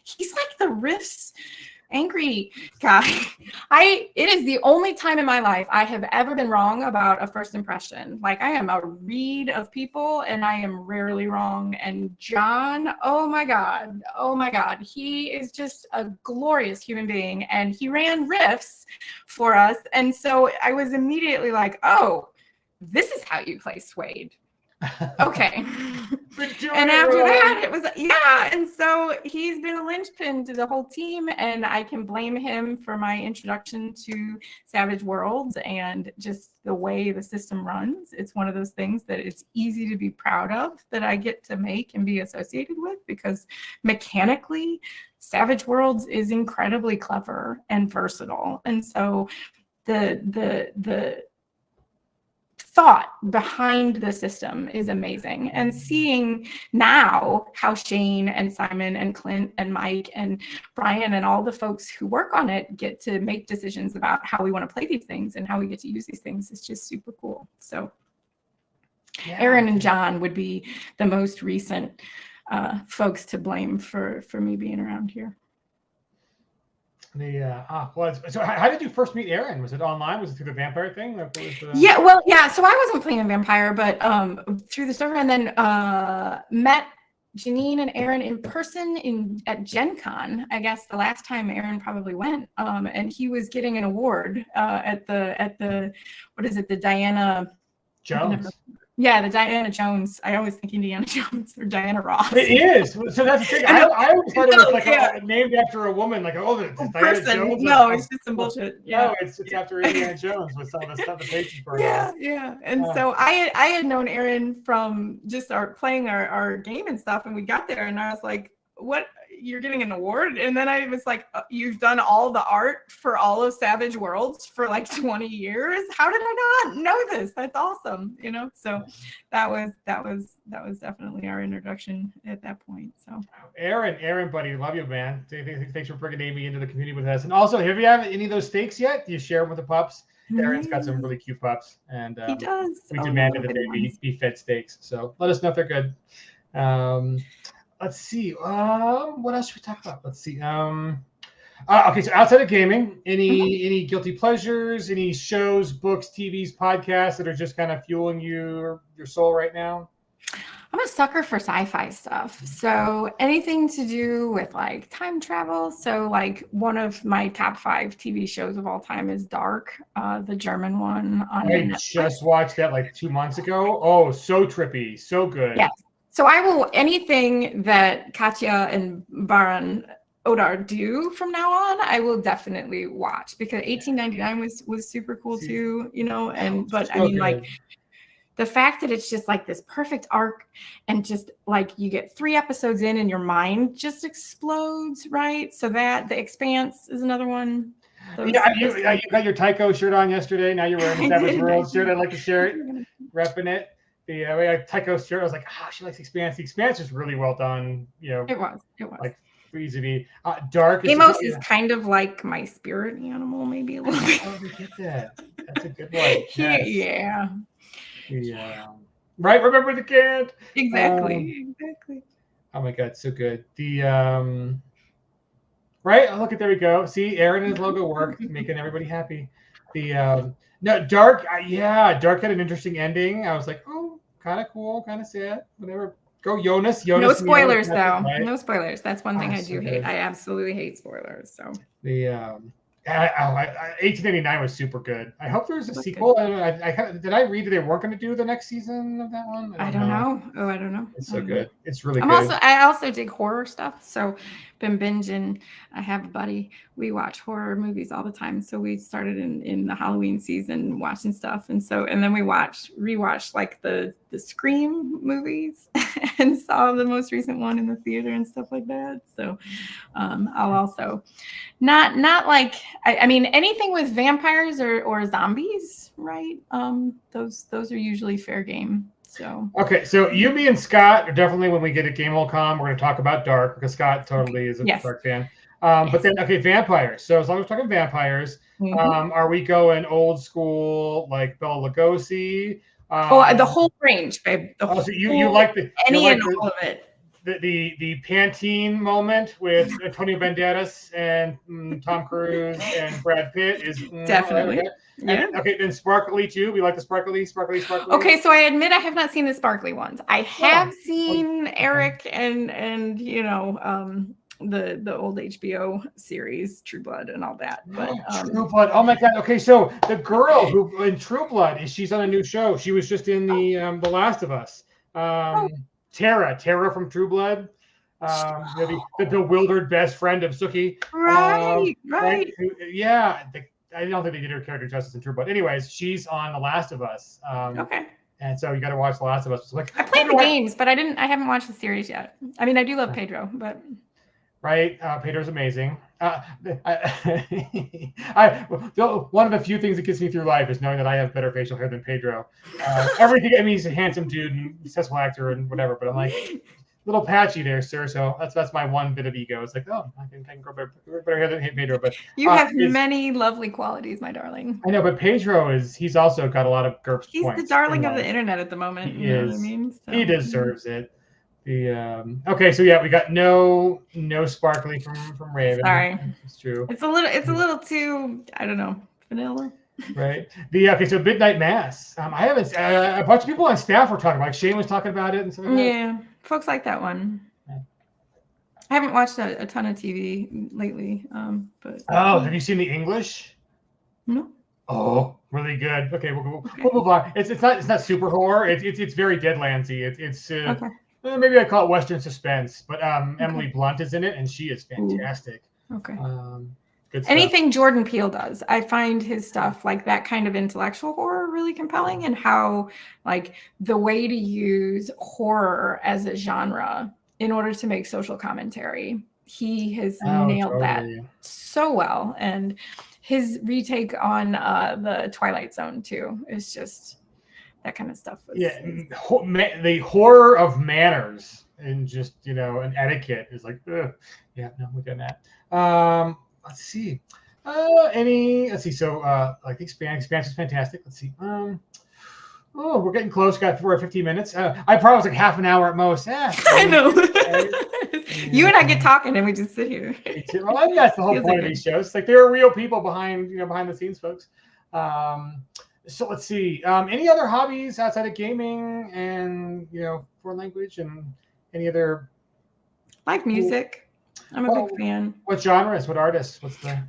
he's like the Rifts angry guy. It is the only time in my life I have ever been wrong about a first impression. Like, I am a read of people and I am rarely wrong. And John, oh my God, he is just a glorious human being, and he ran Rifts for us. And so I was immediately like, oh, this is how you play Suede. Okay. And after that, it was, yeah. And so he's been a linchpin to the whole team, and I can blame him for my introduction to Savage Worlds and just the way the system runs. It's one of those things that it's easy to be proud of that I get to make and be associated with, because mechanically, Savage Worlds is incredibly clever and versatile. And so the thought behind the system is amazing. And seeing now how Shane and Simon and Clint and Mike and Brian and all the folks who work on it get to make decisions about how we want to play these things and how we get to use these things is just super cool. So yeah. Aaron and John would be the most recent folks to blame for me being around here. So how did you first meet Aaron? Was it online? Was it through the Vampire thing? Like, Yeah. So I wasn't playing Vampire, but through the server, and then met Janine and Aaron in person at Gen Con. I guess the last time Aaron probably went, and he was getting an award at the what is it? The Diana Jones. Yeah, the Diana Jones. I always think Indiana Jones or Diana Ross. It is. So that's the thing. I always thought it was like named after a woman, like, oh, it's Diana Jones. No, it's just some bullshit. Yeah. No, it's after Indiana Jones with some of the stuff the pages burn. Yeah. And so I had known Aaron from just playing our game and stuff, and we got there, and I was like, what? You're getting an award? And then I was like, you've done all the art for all of Savage Worlds for like 20 years. How did I not know this? That's awesome. You know? So that was definitely our introduction at that point. So Aaron, buddy, love you, man. Thanks for bringing Amy into the community with us. And also, have you had any of those steaks yet? Do you share them with the pups? Aaron's got some really cute pups, and he does. We demanded that they be fed steaks. So let us know if they're good. Let's see. What else should we talk about? Let's see. Okay, so outside of gaming, any guilty pleasures, any shows, books, TVs, podcasts that are just kind of fueling your soul right now? I'm a sucker for sci-fi stuff. So anything to do with like time travel. So like one of my top 5 TV shows of all time is Dark, the German one on I Netflix. just watched that like 2 months ago. Oh, so trippy, so good. Yes. So I will anything that Katya and Baran Odar do from now on, I will definitely watch because 1899 was super cool too, you know. And but so I mean, good. like the fact that it's just like this perfect arc and just like you get 3 episodes in and your mind just explodes, right? So that The Expanse is another one. You got your Tycho shirt on yesterday. Now you're wearing the Savage World shirt. I'd like to share it, repping it. The Tycho shirt. I was like, she likes Expanse. The Expanse is really well done. You know, it was like easy to be. Dark. Amos is kind of like my spirit animal, maybe a little bit. Oh, we get that. That's a good one. Yes. Yeah. Yeah. Right. Remember the cat. Exactly. Oh my God, so good. The right. Oh, look at there we go. See, Aaron and his logo work, making everybody happy. The no Dark. Dark had an interesting ending. I was like, oh, kind of cool, kind of sad. Whatever. Go Jonas. No spoilers though. Right? No spoilers. That's one thing I do hate. I absolutely hate spoilers. So the 1889 was super good. I hope there's a sequel. Did I read that they weren't going to do the next season of that one? I don't know. Oh, I don't know. It's so good. It's really good. I also dig horror stuff. So been binging. I have a buddy. We watch horror movies all the time. So we started in the Halloween season watching stuff. And then we rewatched like the Scream movies and saw the most recent one in the theater and stuff like that. So I'll also not like I mean anything with vampires or zombies, right? Those are usually fair game. So okay, so you, me, and Scott are definitely, when we get at GameWorld.com, we're going to talk about Dark because Scott totally is a Dark fan. But then, vampires. So as long as we're talking vampires, are we going old school like Bela Lugosi? The whole range, babe. So you like all of it. The Pantene moment with Antonio Banderas and Tom Cruise and Brad Pitt is definitely. Yeah. Okay, then sparkly too. We like the sparkly. Okay, so I admit I have not seen the sparkly ones. I have seen Eric and you know the old HBO series True Blood and all that. But True Blood. Oh my God. Okay, so the girl who in True Blood she's on a new show. She was just in the Last of Us. Tara from True Blood. The bewildered best friend of Sookie. Right. Yeah. I don't think they did her character justice in True Blood. Anyways, she's on The Last of Us. Okay. And so you got to watch The Last of Us. I played the games, but I haven't watched the series yet. I mean, I do love Pedro, but. Right. Pedro's amazing. One of the few things that gets me through life is knowing that I have better facial hair than Pedro. Everything. I mean, he's a handsome dude and successful actor and whatever, but I'm like, little patchy there, sir. So that's my one bit of ego. It's like, I can grow better hair than Pedro. But you have many lovely qualities, my darling. I know, but Pedro he's also got a lot of GURPS he's points. He's the darling of the internet at the moment. He you know what I mean? So. He deserves it. Okay, so we got no sparkly from Raven. Sorry, it's true. It's a little too, I don't know, vanilla. Right. So Midnight Mass. I haven't. A bunch of people on staff were talking about. Like Shane was talking about it and stuff like that. Yeah, folks like that one. Yeah. I haven't watched a ton of TV lately. But have you seen the English? No. Oh, really good. Okay, we'll move on. It's not super horror. It's very Deadlandsy. It's okay. Maybe I call it Western suspense, but Emily Blunt is in it, and she is fantastic. Ooh. Okay. Good stuff. Anything Jordan Peele does, I find his stuff like that kind of intellectual horror really compelling, and how like the way to use horror as a genre in order to make social commentary. He has nailed that so well, and his retake on the Twilight Zone too is just. That kind of stuff. The horror of manners and just, an etiquette is like, ugh. Yeah, no, we've done that. Let's see. So, like Expanse is fantastic. Let's see. Oh, we're getting close. Got 4 or 15 minutes. I probably was like half an hour at most. I know. You and I get talking and we just sit here. Well, that's the whole point of these shows. Like there are real people behind the scenes, folks. So let's see. Any other hobbies outside of gaming and foreign language and any other? Like music. I'm a big fan. What genres? What artists?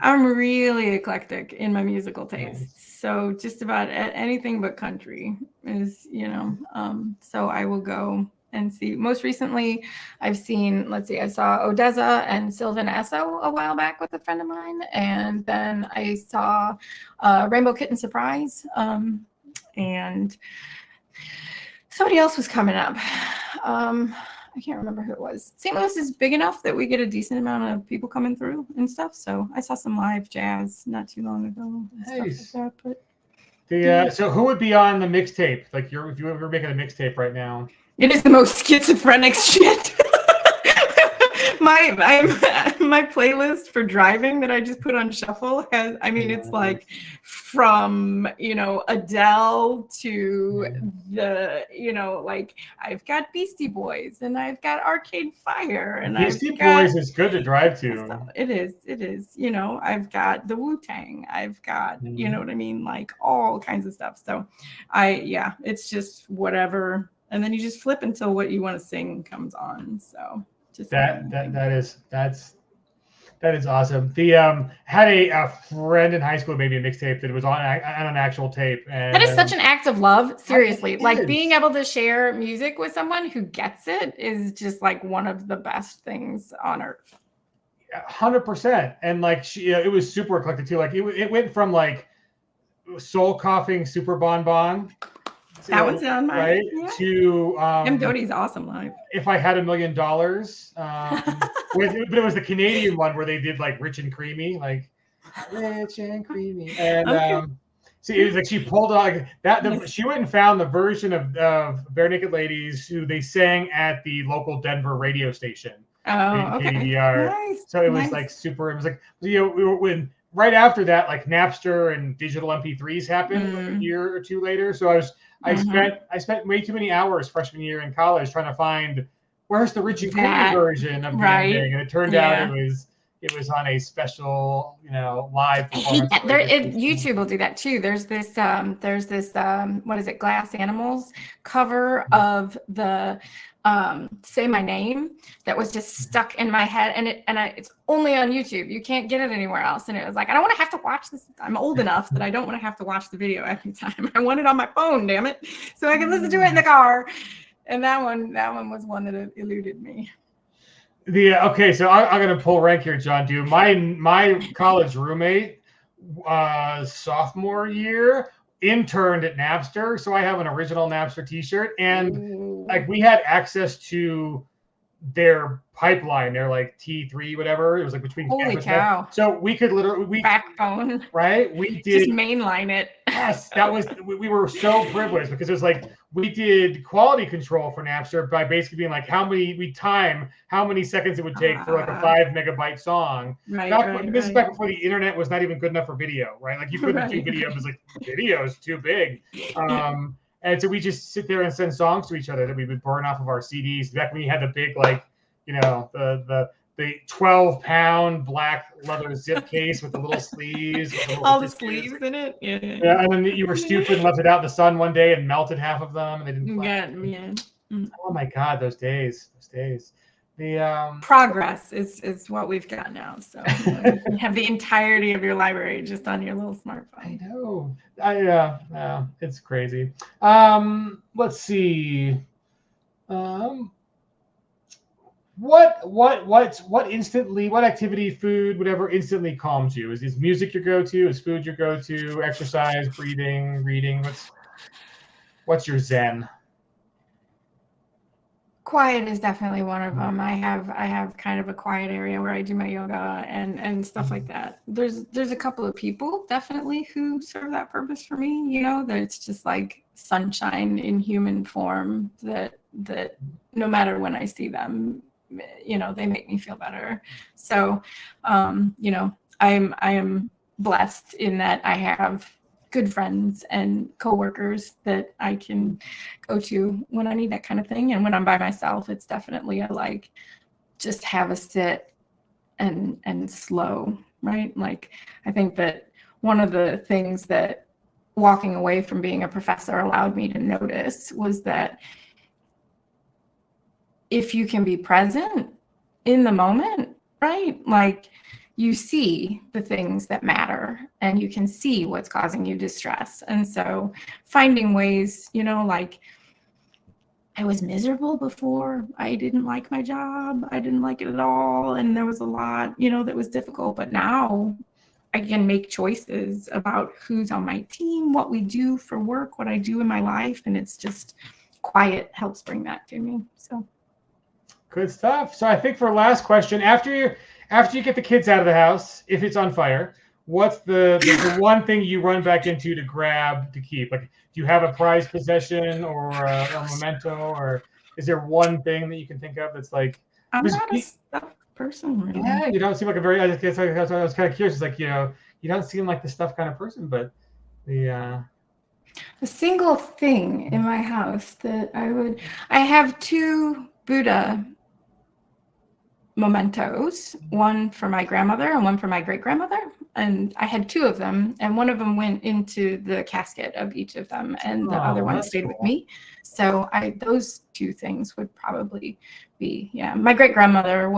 I'm really eclectic in my musical tastes. Nice. So just about anything but country is, so I will go and see. Most recently, I've seen, I saw Odessa and Sylvan Esso a while back with a friend of mine. And then I saw Rainbow Kitten Surprise. And somebody else was coming up. I can't remember who it was. St. Louis is big enough that we get a decent amount of people coming through and stuff. So I saw some live jazz not too long ago. Nice. Like that, so who would be on the mixtape? Like if you were making a mixtape right now? It is the most schizophrenic shit. My playlist for driving that I just put on shuffle has, it's like from, Adele to the, I've got Beastie Boys and I've got Arcade Fire and Beastie Boys is good to drive to. It is. I've got the Wu-Tang. I've got, you know what I mean? Like all kinds of stuff. So it's just whatever. And then you just flip until what you want to sing comes on. So just that is awesome. Had a friend in high school maybe a mixtape that was on an actual tape. And that is such an act of love. Seriously, being able to share music with someone who gets it is just like one of the best things on earth. 100%. And it was super eclectic too. Like it went from like soul coughing Super Bon Bon. That was on my right to M. Doty's awesome live. If I Had $1 Million, but it was the Canadian one where they did like Rich and Creamy, like Rich and Creamy, and see, it was like she pulled out that. She went and found the version of Bare Naked Ladies who they sang at the local Denver radio station. Oh, okay. KDVR. Nice. So it was like super. It was like we were when. Right after that, like Napster and digital MP3s happened like a year or two later. So I spent way too many hours freshman year in college trying to find where's the Rich and Creamy version of the ending, and it turned out it was on a special live performance. YouTube will do that too. There's this what is it, Glass Animals cover of the Say My Name that was just stuck in my head, and it's only on YouTube. You can't get it anywhere else. And it was like, I don't want to have to watch this. I'm old enough that I don't want to have to watch the video every time. I want it on my phone, damn it, so I can listen to it in the car. And that one was one that eluded me. Okay, so I'm gonna pull rank here, John. Dude, my college roommate, sophomore year, interned at Napster, so I have an original Napster T-shirt, and like we had access to their pipeline. They're like T3, whatever. It was like between. Holy cow! So we could literally backbone, right? We did just mainline it. Yes, that was. We were so privileged because it was like we did quality control for Napster by basically being like how many seconds it would take for like a 5 megabyte song. This is back before the internet was not even good enough for video, right? Like you couldn't do video. It was like video is too big. And so we just sit there and send songs to each other that we would burn off of our CDs. Back when you had the big the 12-pound black leather zip case with the little sleeves. All the sleeves in it. Yeah. And then you were stupid and left it out in the sun one day and melted half of them, and they didn't. Yeah. Oh my God, those days. The progress is what we've got now. So you have the entirety of your library just on your little smartphone. I know. It's crazy. Let's see. What activity, food, whatever instantly calms you? Is music your go-to? Is food your go-to? Exercise, breathing, reading? What's your zen? Quiet is definitely one of them. I have kind of a quiet area where I do my yoga and stuff like that. There's a couple of people definitely who serve that purpose for me, that it's just like sunshine in human form that no matter when I see them, they make me feel better. So, I am blessed in that I have good friends and coworkers that I can go to when I need that kind of thing. And when I'm by myself, it's definitely a like, just have a sit and slow, right? Like, I think that one of the things that walking away from being a professor allowed me to notice was that if you can be present in the moment, right? Like, you see the things that matter and you can see what's causing you distress. And so finding ways, you know, like, I was miserable before. I didn't like my job. I didn't like it at all. And there was a lot, you know, that was difficult. But now I can make choices about who's on my team, what we do for work, what I do in my life. And it's just quiet helps bring that to me. So good stuff. So I think for last question, after you get the kids out of the house, if it's on fire, what's the one thing you run back into to grab to keep? Like, do you have a prized possession or a memento, or is there one thing that you can think of that's like? I'm not a stuff person, really. Yeah, you don't seem like a very. I was kind of curious. It's like, you know, you don't seem like the stuff kind of person, but the. A single thing in my house that I have 2 Buddha mementos, one for my grandmother and one for my great-grandmother, and I had 2 of them, and one of them went into the casket of each of them, and the other one stayed with me. So those 2 things would probably be, yeah. My great-grandmother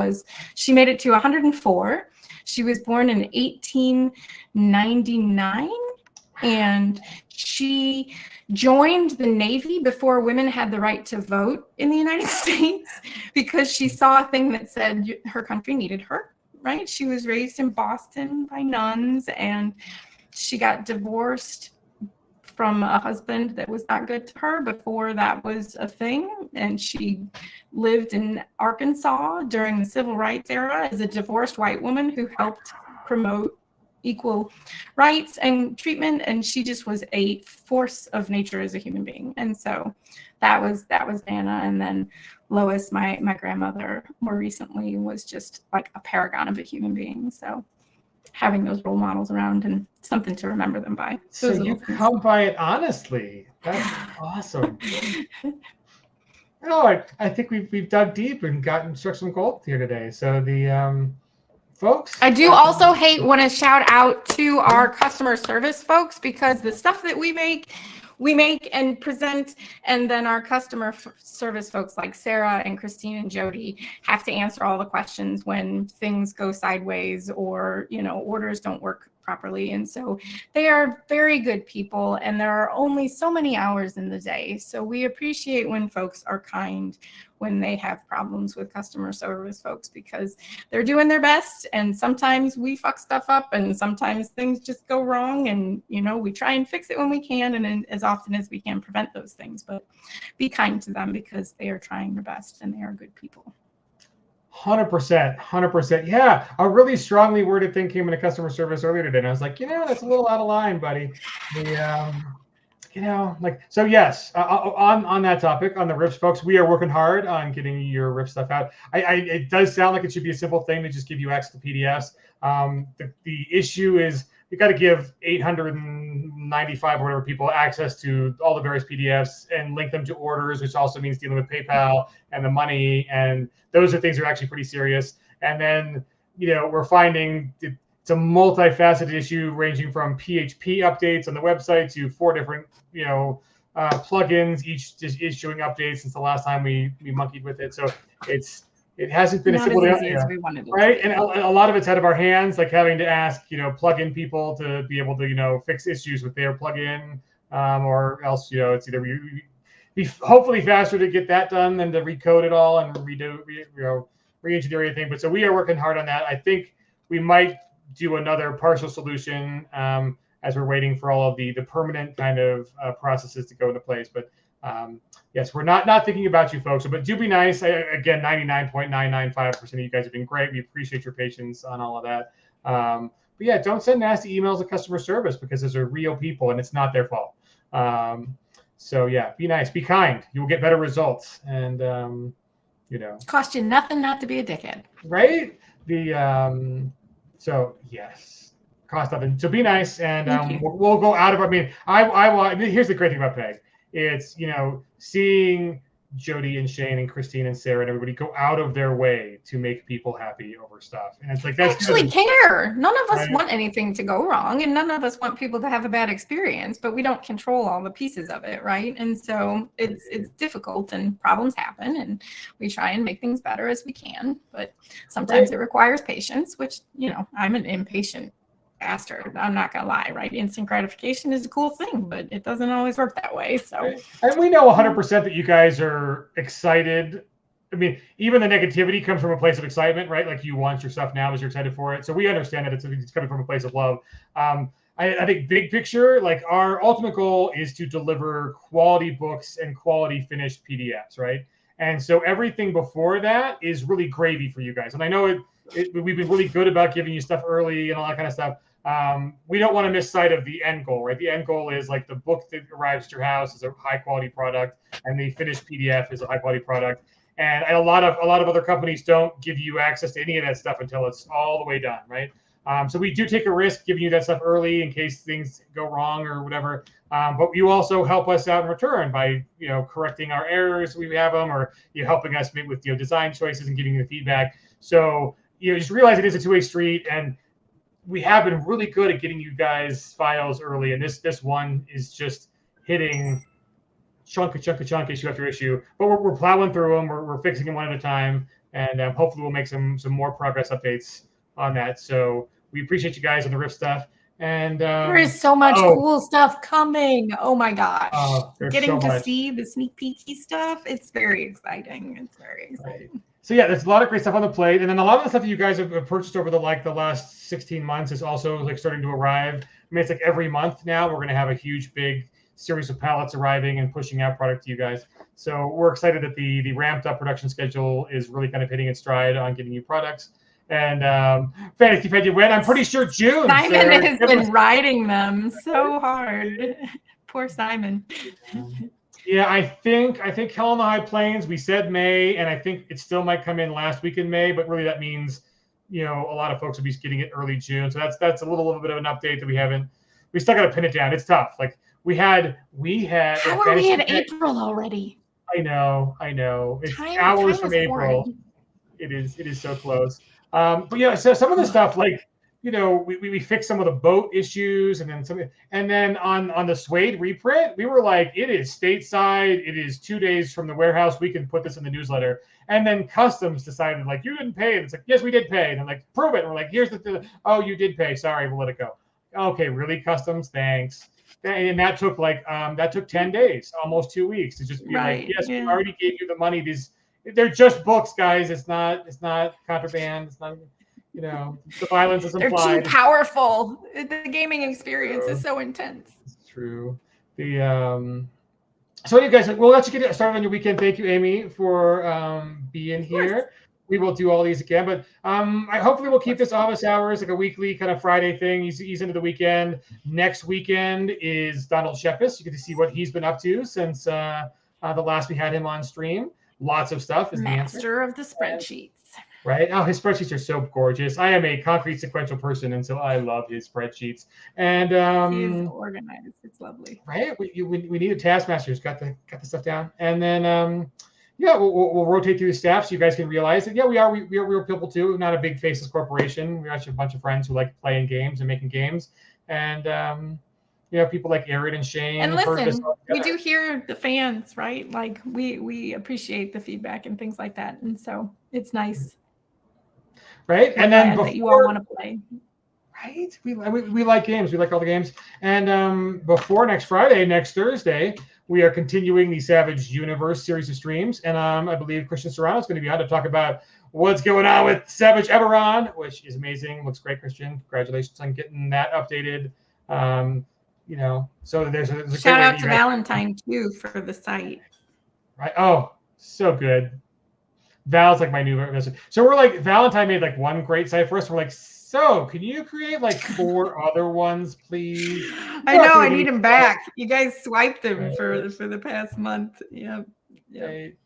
she made it to 104. She was born in 1899, and she joined the Navy before women had the right to vote in the United States because she saw a thing that said her country needed her, right? She was raised in Boston by nuns, and she got divorced from a husband that was not good to her before that was a thing. And she lived in Arkansas during the civil rights era as a divorced white woman who helped promote equal rights and treatment, and she just was a force of nature as a human being. And so that was Nana. And then Lois, my grandmother, more recently, was just like a paragon of a human being. So having those role models around and something to remember them by. So you come by it honestly. That's awesome. Oh, I think we've dug deep and struck some gold here today. So the folks, I do also want to shout out to our customer service folks, because the stuff that we make and present, and then our customer service folks like Sarah and Christine and Jody have to answer all the questions when things go sideways or, you know, orders don't work properly. And so they are very good people, and there are only so many hours in the day. So we appreciate when folks are kind when they have problems with customer service folks, because they're doing their best, and sometimes we fuck stuff up and sometimes things just go wrong, and, you know, we try and fix it when we can and as often as we can prevent those things. But be kind to them because they are trying their best and they are good people. 100%. Yeah, a really strongly worded thing came into customer service earlier today, and I was like, you know, that's a little out of line, buddy. You know, like, so yes, on that topic, on the RIPs, folks, we are working hard on getting your RIP stuff out. It does sound like it should be a simple thing to just give you access to PDFs. The issue is you got to give 895 or whatever people access to all the various PDFs and link them to orders, which also means dealing with PayPal and the money. And those are things that are actually pretty serious. And then, you know, we're finding it's a multifaceted issue ranging from PHP updates on the website to 4 different, you know, plugins, each just issuing updates since the last time we monkeyed with it. So it hasn't been as simple easy as we wanted it, right? And a lot of it's out of our hands, like having to ask, you know, plugin people to be able to, you know, fix issues with their plugin, or else, you know, it's either be hopefully faster to get that done than to recode it all and re-engineer anything. But so we are working hard on that. I think we might do another partial solution as we're waiting for all of the permanent kind of processes to go into place. But yes, we're not thinking about you folks, but do be nice. Again, 99.995% of you guys have been great. We appreciate your patience on all of that. But yeah, don't send nasty emails to customer service, because those are real people and it's not their fault. So yeah, be nice, be kind. You will get better results. And, you know. Cost you nothing not to be a dickhead. Right? So yes. cost nothing. So be nice, and we'll go out of. I mean, here's the great thing about Peg. It's seeing Jody and Shane and Christine and Sarah and everybody go out of their way to make people happy over stuff, and it's like that's actually care. None of us want anything to go wrong, and none of us want people to have a bad experience, but we don't control all the pieces of it, right? And so it's difficult, and problems happen, and we try and make things better as we can, but sometimes it requires patience, which I'm an impatient bastard. I'm not gonna lie, right? Instant gratification is a cool thing, but it doesn't always work that way. So, and we know 100% that you guys are excited. I mean, even the negativity comes from a place of excitement, right? Like you want your stuff now as you're excited for it. So we understand that it's coming from a place of love. I think big picture, like our ultimate goal is to deliver quality books and quality finished PDFs, right? And so everything before that is really gravy for you guys. And I know we've been really good about giving you stuff early and all that kind of stuff. We don't want to miss sight of the end goal, right? The end goal is like the book that arrives at your house is a high quality product, and the finished PDF is a high quality product. And a lot of other companies don't give you access to any of that stuff until it's all the way done, right? So we do take a risk giving you that stuff early in case things go wrong or whatever. But you also help us out in return by correcting our errors if we have them, or helping us with design choices and giving you the feedback. So just realize it is a two-way street, and we have been really good at getting you guys files early, and this one is just hitting chunk issue after issue. But we're plowing through them. We're fixing them one at a time, and hopefully we'll make some more progress updates on that. So we appreciate you guys on the Rift stuff. And there is so much cool stuff coming. Oh my gosh. Getting to see the sneak peeky stuff. It's very exciting. Right. So yeah, there's a lot of great stuff on the plate. And then a lot of the stuff that you guys have purchased over the last 16 months is also starting to arrive. I mean, it's like every month now we're going to have a huge, big series of pallets arriving and pushing out product to you guys. So we're excited that the ramped up production schedule is really kind of hitting its stride on getting you products. And Fantasy Fed, you win. I'm pretty sure June. Simon has been riding them so hard. Poor Simon. Yeah, I think Hell on the High Plains, we said May, and I think it still might come in last week in May, but really that means, a lot of folks will be getting it early June. So that's a little bit of an update that we still got to pin it down. It's tough. Like we had. How are we at April already? I know. It's hours from April. Horrid. It is so close. But so some of the stuff we fixed some of the boat issues, and then on the suede reprint, we were like, it is stateside, it is 2 days from the warehouse, we can put this in the newsletter. And then customs decided you didn't pay, and it's like, yes, we did pay. And I'm like, prove it. And we're like, here's oh, you did pay, sorry, we'll let it go. Okay, really, customs, thanks. And that took 10 days, almost 2 weeks to just be yes, we already gave you the money. They're just books, guys. It's not contraband. It's not the violence is implied. They're too powerful. The gaming experience is so intense. It's true. So you guys, we'll let you get started on your weekend. Thank you, Amy, for being here. We will do all these again, but hopefully we'll keep this office hours like a weekly kind of Friday thing. He's into the weekend. Next weekend is Donald Shepis. You get to see what he's been up to since the last we had him on stream. Lots of stuff. Is Master of the spreadsheets. Right? Oh, his spreadsheets are so gorgeous. I am a concrete sequential person, and so I love his spreadsheets. And he's organized. It's lovely. Right? We need a taskmaster who's got the stuff down. And then we'll rotate through the staff so you guys can realize that we are real people too. We're not a big faceless corporation. We actually have a bunch of friends who like playing games and making games. And people like Aaron and Shane. And listen, we do hear the fans, right? Like we appreciate the feedback and things like that. And so it's nice. Right. And then that you all want to play. Right. We like games. We like all the games. And before next Thursday, we are continuing the Savage Universe series of streams. And I believe Christian Serrano is going to be on to talk about what's going on with Savage Eberron, which is amazing. Looks great, Christian. Congratulations on getting that updated. So there's a shout out to Valentine too for the site. Right. Oh, so good. Val's like my new message. So we're like, Valentine made like one great site for us. We're like, so can you create like 4 other ones, please? I know, I need them back. You guys swiped them for the past month. Yeah. Right.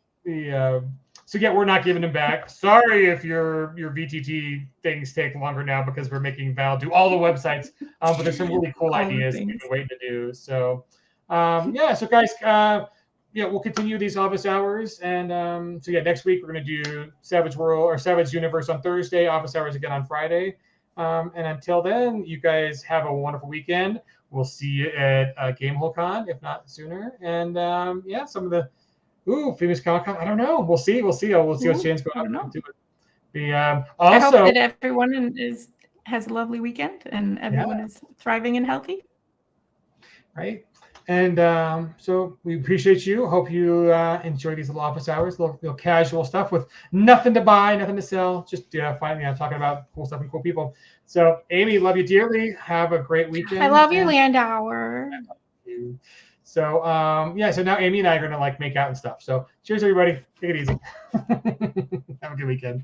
So yeah, we're not giving them back. Sorry if your VTT things take longer now because we're making Val do all the websites. But there's some really cool ideas we've been waiting to do. So yeah, so guys, yeah, we'll continue these office hours. And so yeah, next week we're gonna do Savage World or Savage Universe on Thursday, office hours again on Friday. And until then, you guys have a wonderful weekend. We'll see you at Gamehole Con, if not sooner. And yeah, some of the famous Comic Con. I don't know. We'll see. We'll see what Shane's going on to it. I hope that everyone has a lovely weekend and everyone is thriving and healthy. Right. And so we appreciate you. Hope you enjoy these little office hours, little casual stuff with nothing to buy, nothing to sell. Just talking about cool stuff and cool people. So Amy, love you dearly. Have a great weekend. I love you, Landauer. So so now Amy and I are gonna make out and stuff. So cheers, everybody. Take it easy. Have a good weekend.